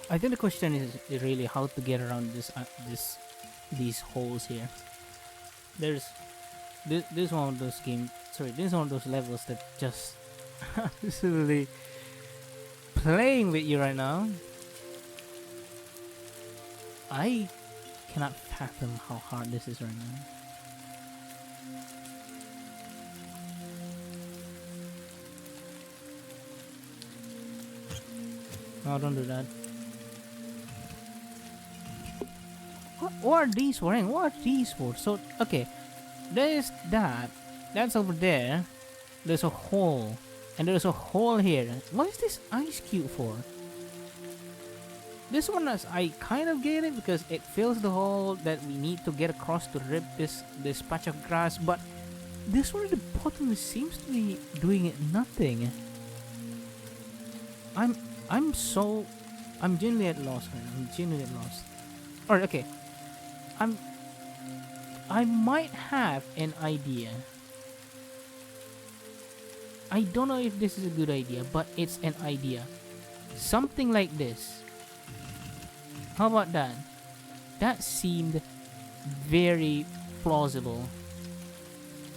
I think the question is really how to get around these holes here. There's this one of those game. Sorry, this is one of those levels that just absolutely playing with you right now. I cannot fathom how hard this is right now. No, don't do that. What are these for? What are these for? So, okay. There's that. That's over there. There's a hole. And there's a hole here. What is this ice cube for? This one, I kind of get it because it fills the hole that we need to get across to rip this patch of grass. But this one at the bottom seems to be doing nothing. I'm genuinely at loss right now. I'm genuinely at loss. Alright, okay. I might have an idea. I don't know if this is a good idea, but it's an idea. Something like this. How about that? That seemed very plausible.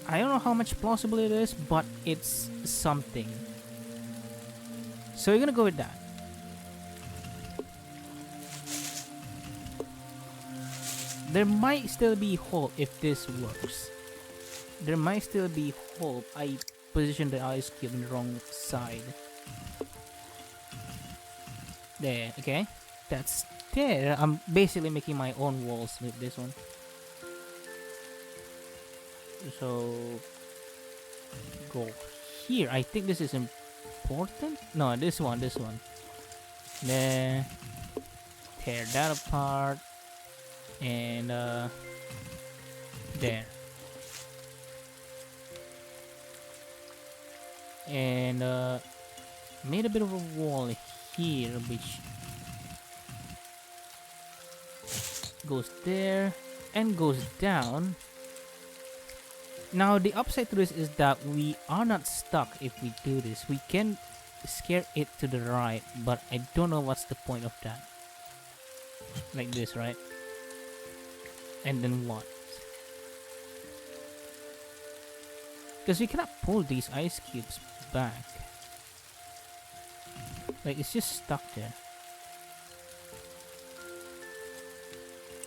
I don't know how much plausible it is, but it's something. So we're gonna go with that. There might still be hope if this works. There might still be hope. I positioned the ice cube on the wrong side. There, okay. That's there. I'm basically making my own walls with this one. So go here. I think this is important. No, this one. There. Tear that apart. And there. And made a bit of a wall here, which goes there and goes down. Now the upside to this is that we are not stuck if we do this. We can scare it to the right, but I don't know what's the point of that. Like this, right? And then what? Because we cannot pull these ice cubes back. Like, it's just stuck there.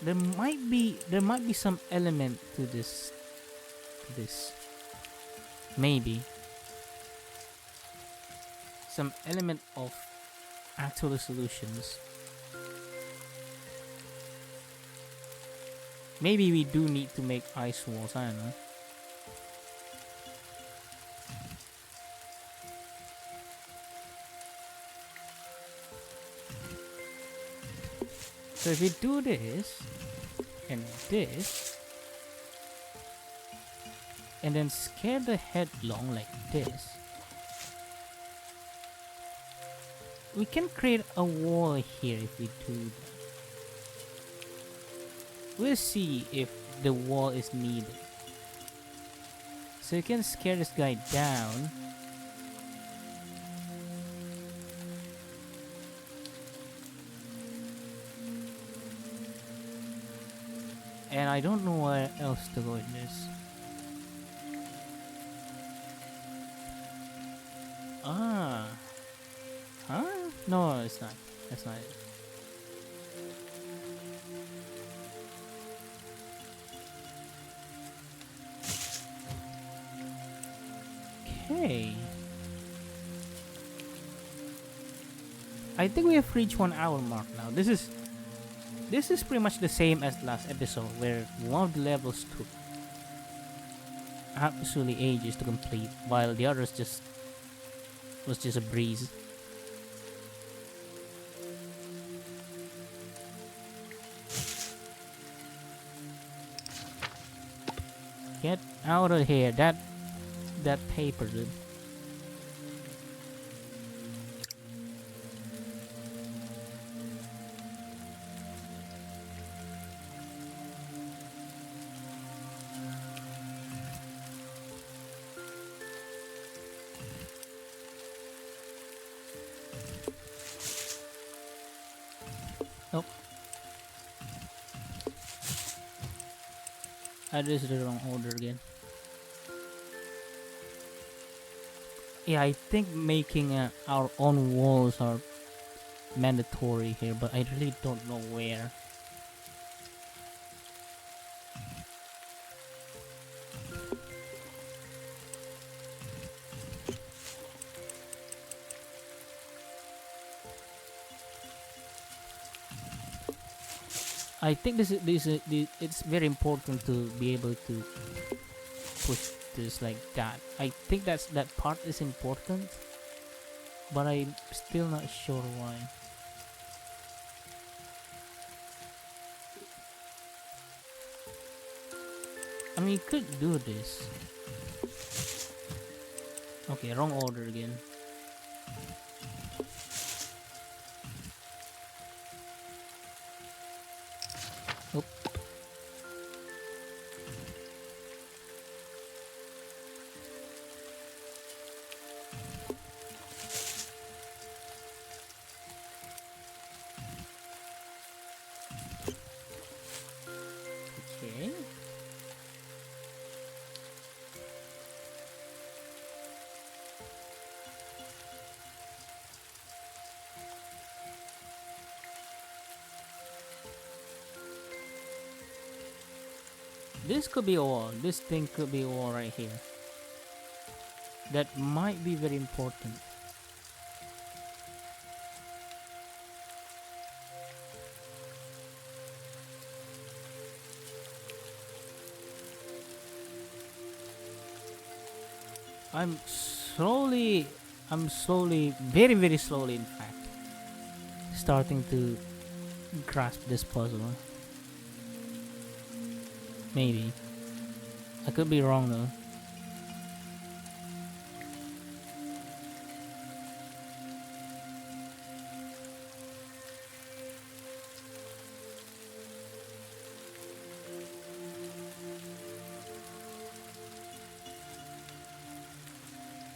There might be some element to this. Maybe some element of actual solutions. Maybe we do need to make ice walls, I don't know. So if we do this, and this, and then scare the headlong like this, we can create a wall here if we do that. We'll see if the wall is needed. So you can scare this guy down. And I don't know where else to go with this. Ah. Huh? No, it's not. That's not it. Okay. I think we have reached 1 hour mark now. This is pretty much the same as last episode where one of the levels took absolutely ages to complete while the others just was just a breeze. Get out of here. That paper, dude. Nope. I did the wrong order again. Yeah, I think making our own walls are mandatory here, but I really don't know where. I think it's very important to be able to push this like that. I think that part is important, but I'm still not sure why. I mean, you could do this. Okay, wrong order again. Oop. Okay. This could be all. This thing could be all right here. That might be very important. I'm slowly, very, very slowly, in fact, starting to grasp this puzzle. Maybe. I could be wrong though.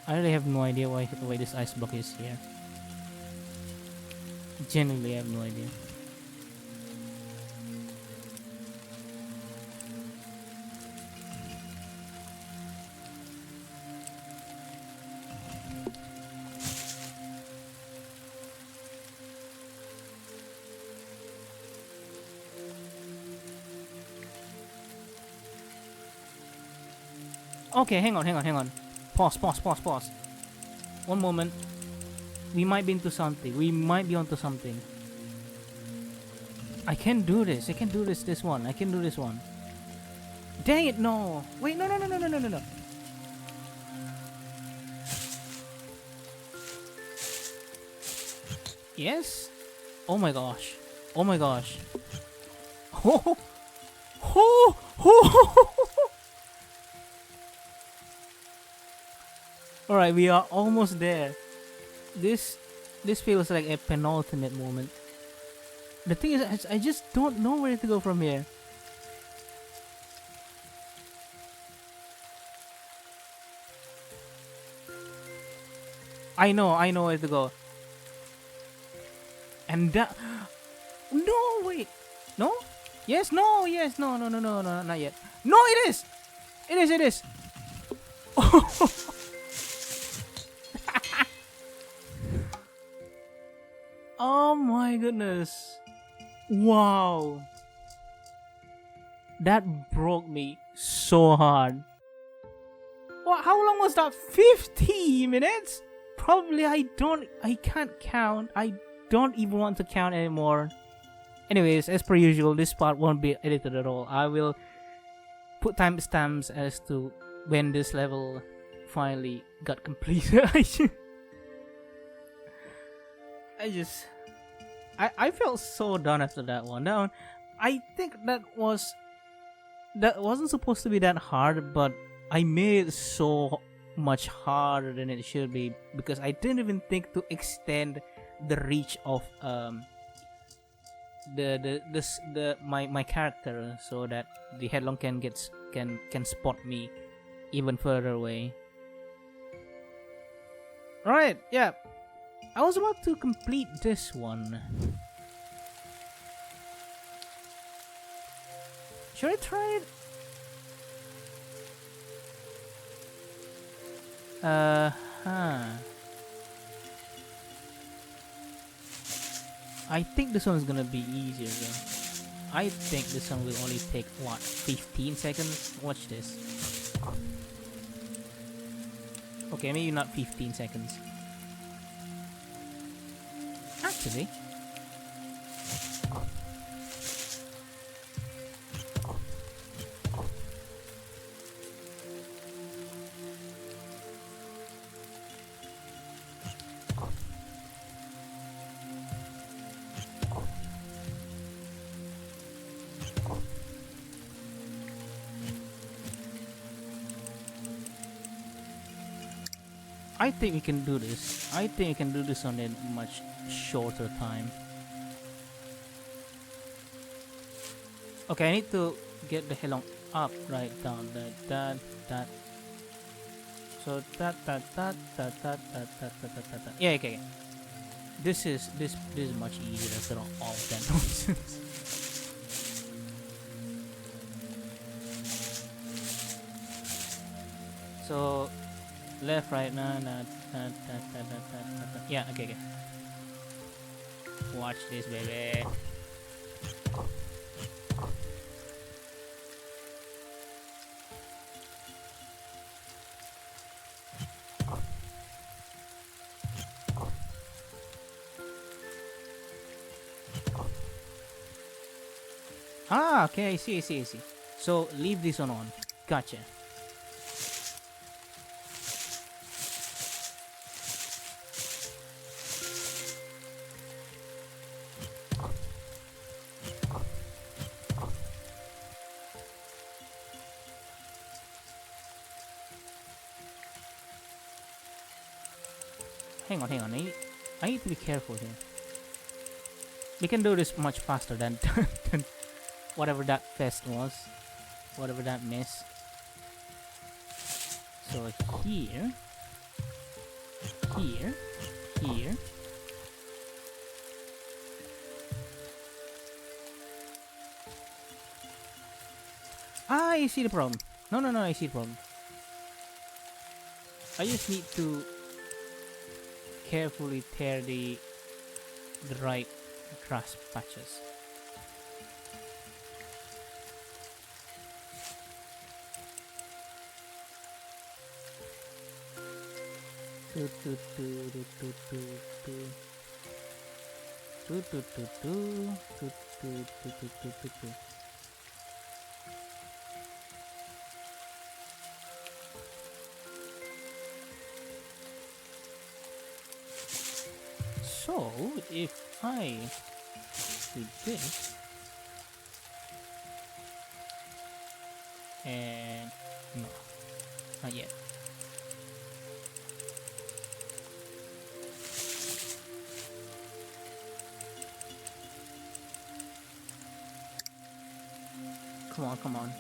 I really have no idea why this ice block is here. Genuinely, I have no idea. Okay, hang on. Pause. One moment. We might be into something. We might be onto something. I can do this. This one. I can do this one. Dang it, no. Wait, no. Yes? Oh my gosh. Alright, we are almost there. This feels like a penultimate moment. The thing is, I just don't know where to go from here. I know where to go. And that... No, wait. No? Yes, no, yes, no, not yet. No, it is! It is! Oh my goodness. Wow. That broke me so hard. Well, How long was that? 50 minutes? Probably I can't count. I don't even want to count anymore. Anyways, as per usual, this part won't be edited at all. I will put timestamps as to when this level finally got completed. I felt so done after that one. That one, I think that wasn't supposed to be that hard, but I made it so much harder than it should be because I didn't even think to extend the reach of my character so that the Headlong can spot me even further away. Right, yeah. I was about to complete this one. Should I try it? I think this one's gonna be easier though. I think this one will only take what, 15 seconds? Watch this. Okay, maybe not 15 seconds. Actually, I think we can do this. I think we can do this on a much shorter time. Okay, I need to get the Headlong up, right down, that. So that. Yeah, okay. This is much easier after all that nonsense. So left, right, yeah, okay. Watch this, baby. Ah, okay, I see. So leave this one on. Gotcha. Hang on. I need to be careful here. We can do this much faster than whatever that fest was. Whatever that miss. So here. Ah, I see the problem. No, I see the problem. I just need to carefully tear the right grass patches. So, if I do this, and no, not yet. Come on.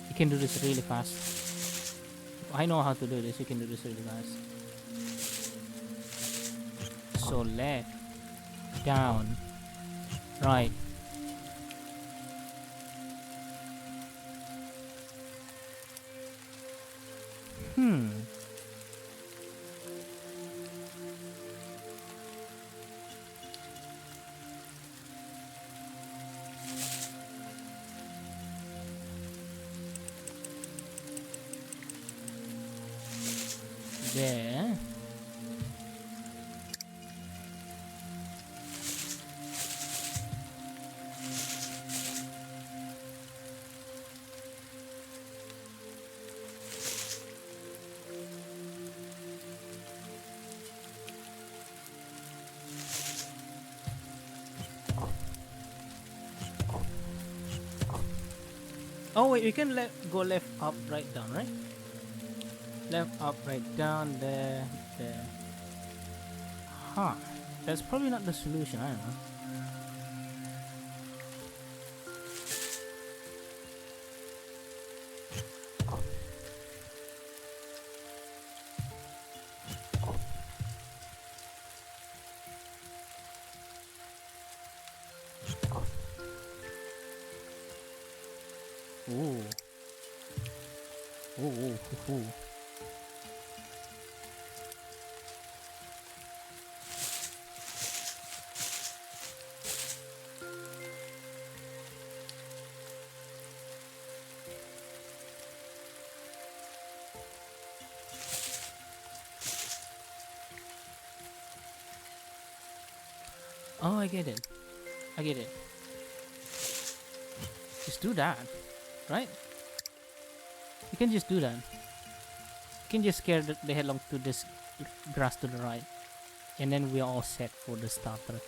You can do this really fast. I know how to do this. You can do this really fast. So left, down, right. there. Oh wait, we can go left, up, right, down, right? Left, up, right, down, there, there. Huh. That's probably not the solution, I don't know. Ooh. Ooh, ooh, ooh, ooh. Oh, I get it. I get it. Just do that, right? You can just do that. You can just scare the headlong to this grass to the right, and then we are all set for the starter.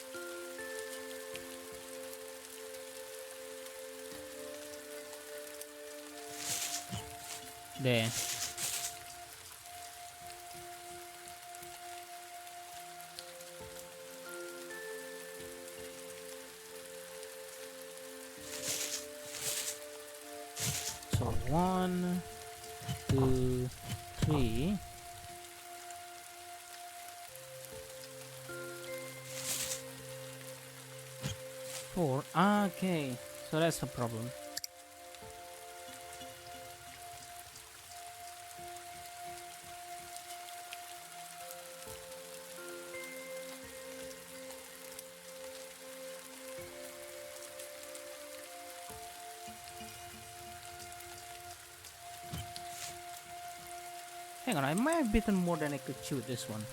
There. So 1, 2, 3. Four. Okay, so that's a problem. Hang on, I might have bitten more than I could chew this one.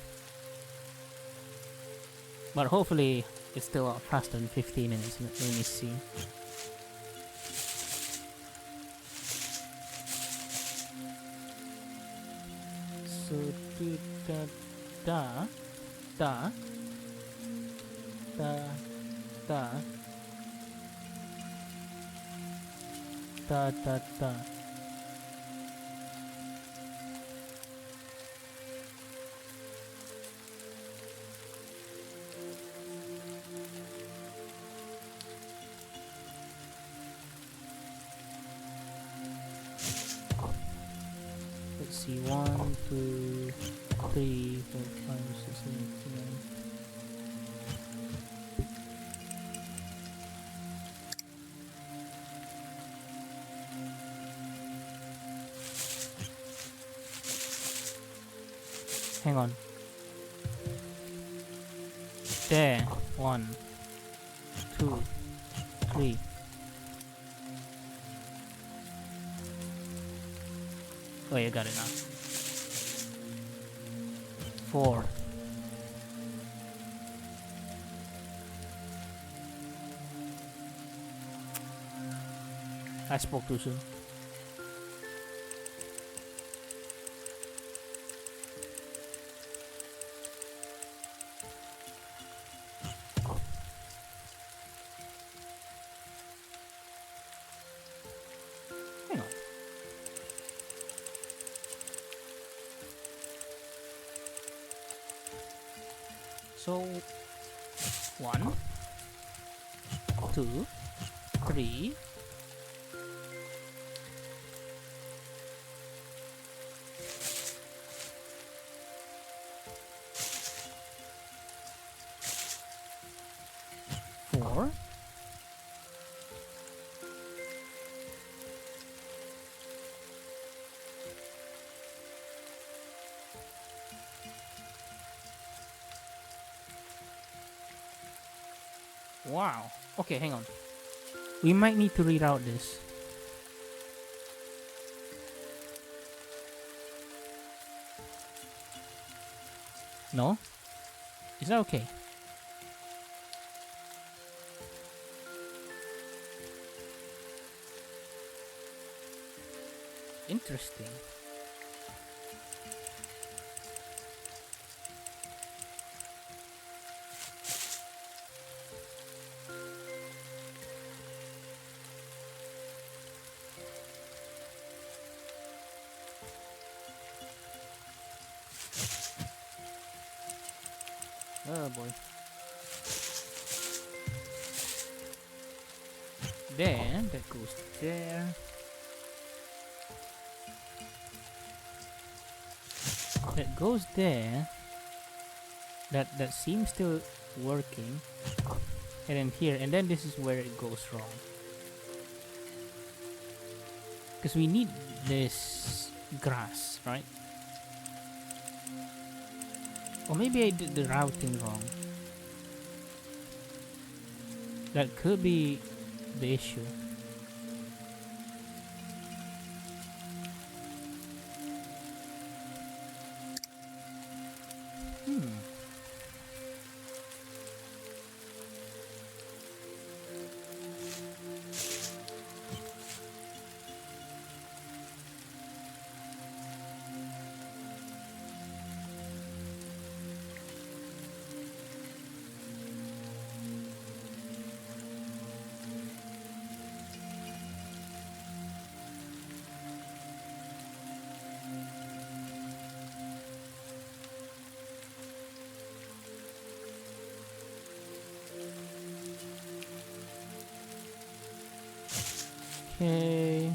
But hopefully it's still faster than 15 minutes. Let me see. So do da da da da da da da da. Let's see, 1, 2, 3, 4, 5, 6, 7, 8, 9. Hang on. There. 1, 2, 3. Oh, you got it now. 4. I spoke too soon. Hang on. So 1, 2, 3. Four. Wow. Okay, hang on. We might need to reroute this. No? Is that okay? Interesting. Oh boy. Then that goes there. That goes there. That seems still working. And then here, and then this is where it goes wrong. Because we need this grass, right? Or maybe I did the routing wrong. That could be the issue. Okay.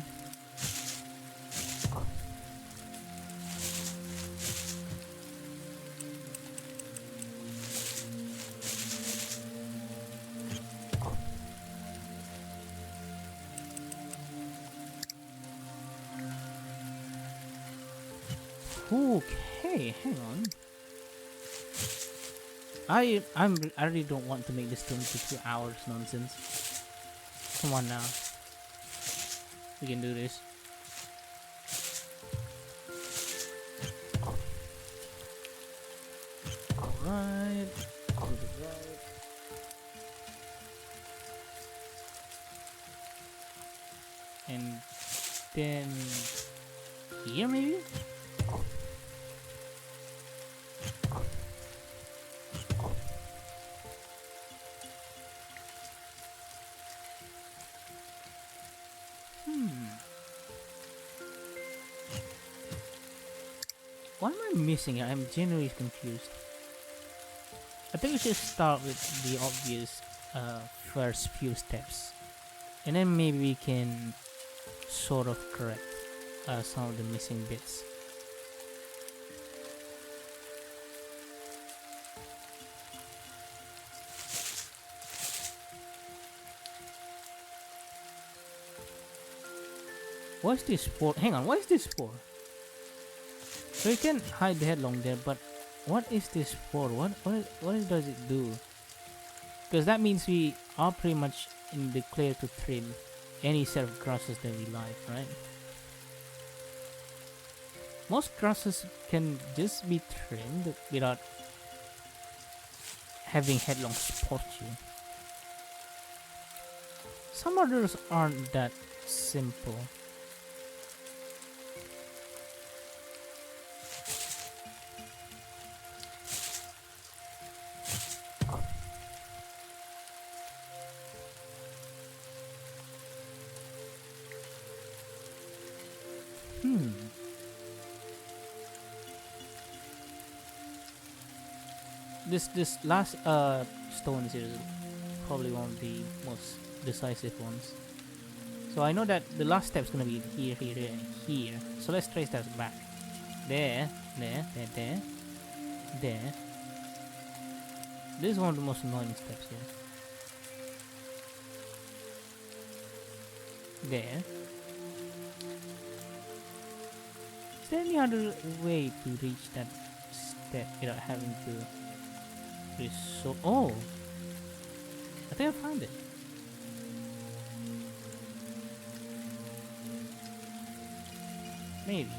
Okay, hang on. I really don't want to make this 22 hours nonsense. Come on now. We can do this. Alright. And then here maybe? What am I missing here? I'm genuinely confused. I think we should start with the obvious first few steps. And then maybe we can sort of correct some of the missing bits. What's this for? Hang on, what is this for? So you can hide the headlong there, but what is this for? What does it do? Because that means we are pretty much in the clear to trim any set of grasses that we like, right? Most grasses can just be trimmed without having headlong support you. Some others aren't that simple. This last stone here is probably one of the most decisive ones. So I know that the last step is gonna be here, here, and here. So let's trace that back. There. This is one of the most annoying steps here. There. Is there any other way to reach that step without having to resort? Oh! I think I found it. Maybe.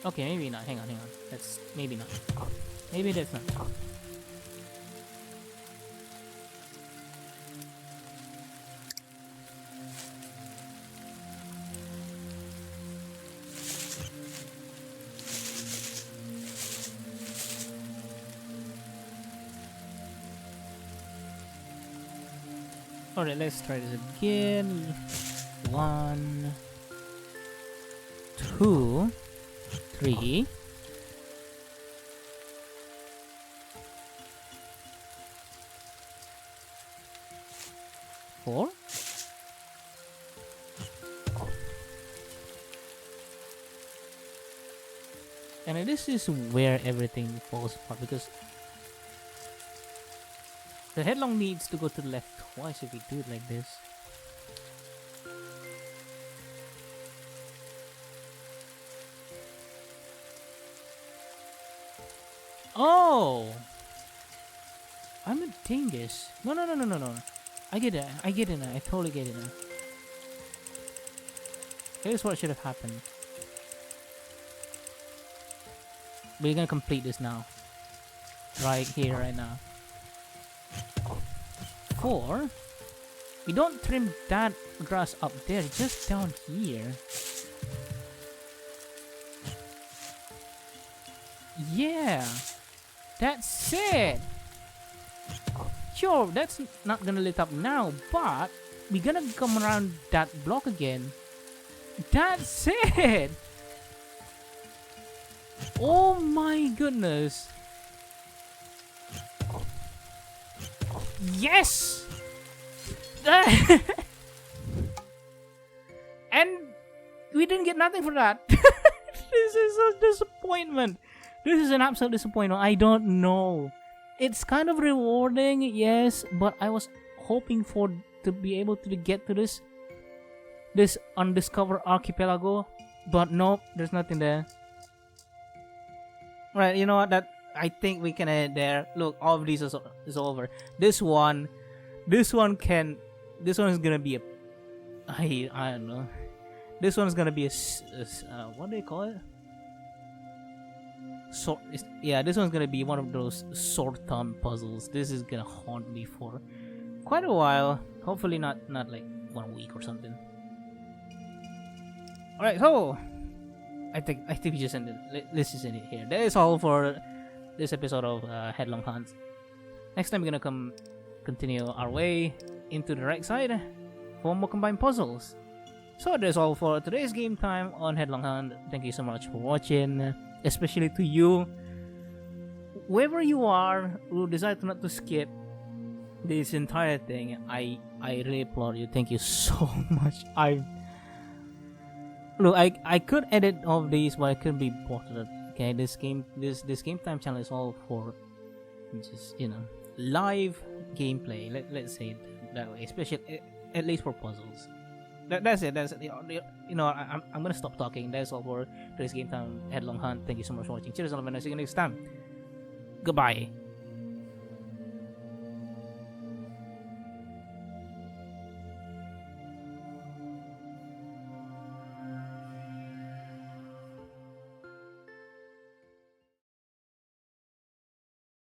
Okay, maybe not. Hang on. That's maybe not. Maybe that's not. Alright, let's try this again. 1, 2, 3. 4. And this is where everything falls apart, because the headlong needs to go to the left twice if we do it like this. Oh! I'm a dingus. No. I get it. I now. I totally get it now. Here's what should have happened. We're gonna complete this now. Right here, right now. 4. We don't trim that grass up there, just down here. Yeah! That's it! Sure, that's not gonna lit up now, but we're gonna come around that block again. That's it! Oh my goodness! Yes! And we didn't get nothing for that. This is a disappointment. This is an absolute disappointment. I don't know. It's kind of rewarding, yes, but I was hoping to be able to get to this undiscovered archipelago, but nope, there's nothing there. Right, you know what? I think we can end there. Look, all of these is over. This one is gonna be a, I don't know. This one is gonna be a what do they call it? This one's gonna be one of those short-term puzzles. This is gonna haunt me for quite a while. Hopefully not like 1 week or something. All right, so I think we just ended. Let's just end it here. That is all for this episode of Headlong Hunt. Next time we're gonna continue our way into the right side for more combined puzzles. So that's all for today's game time on Headlong Hunt. Thank you so much for watching, especially to you, whoever you are who decided not to skip this entire thing. I really applaud you. Thank you so much. I could edit all of these, but I couldn't be bothered. Okay, this game time channel is all for just, you know, live gameplay. Let's say it that way, especially at least for puzzles. That's it. You know, I'm gonna stop talking. That's all for today's game time Headlong Hunt. Thank you so much for watching. Cheers, all of you. See you next time. Goodbye.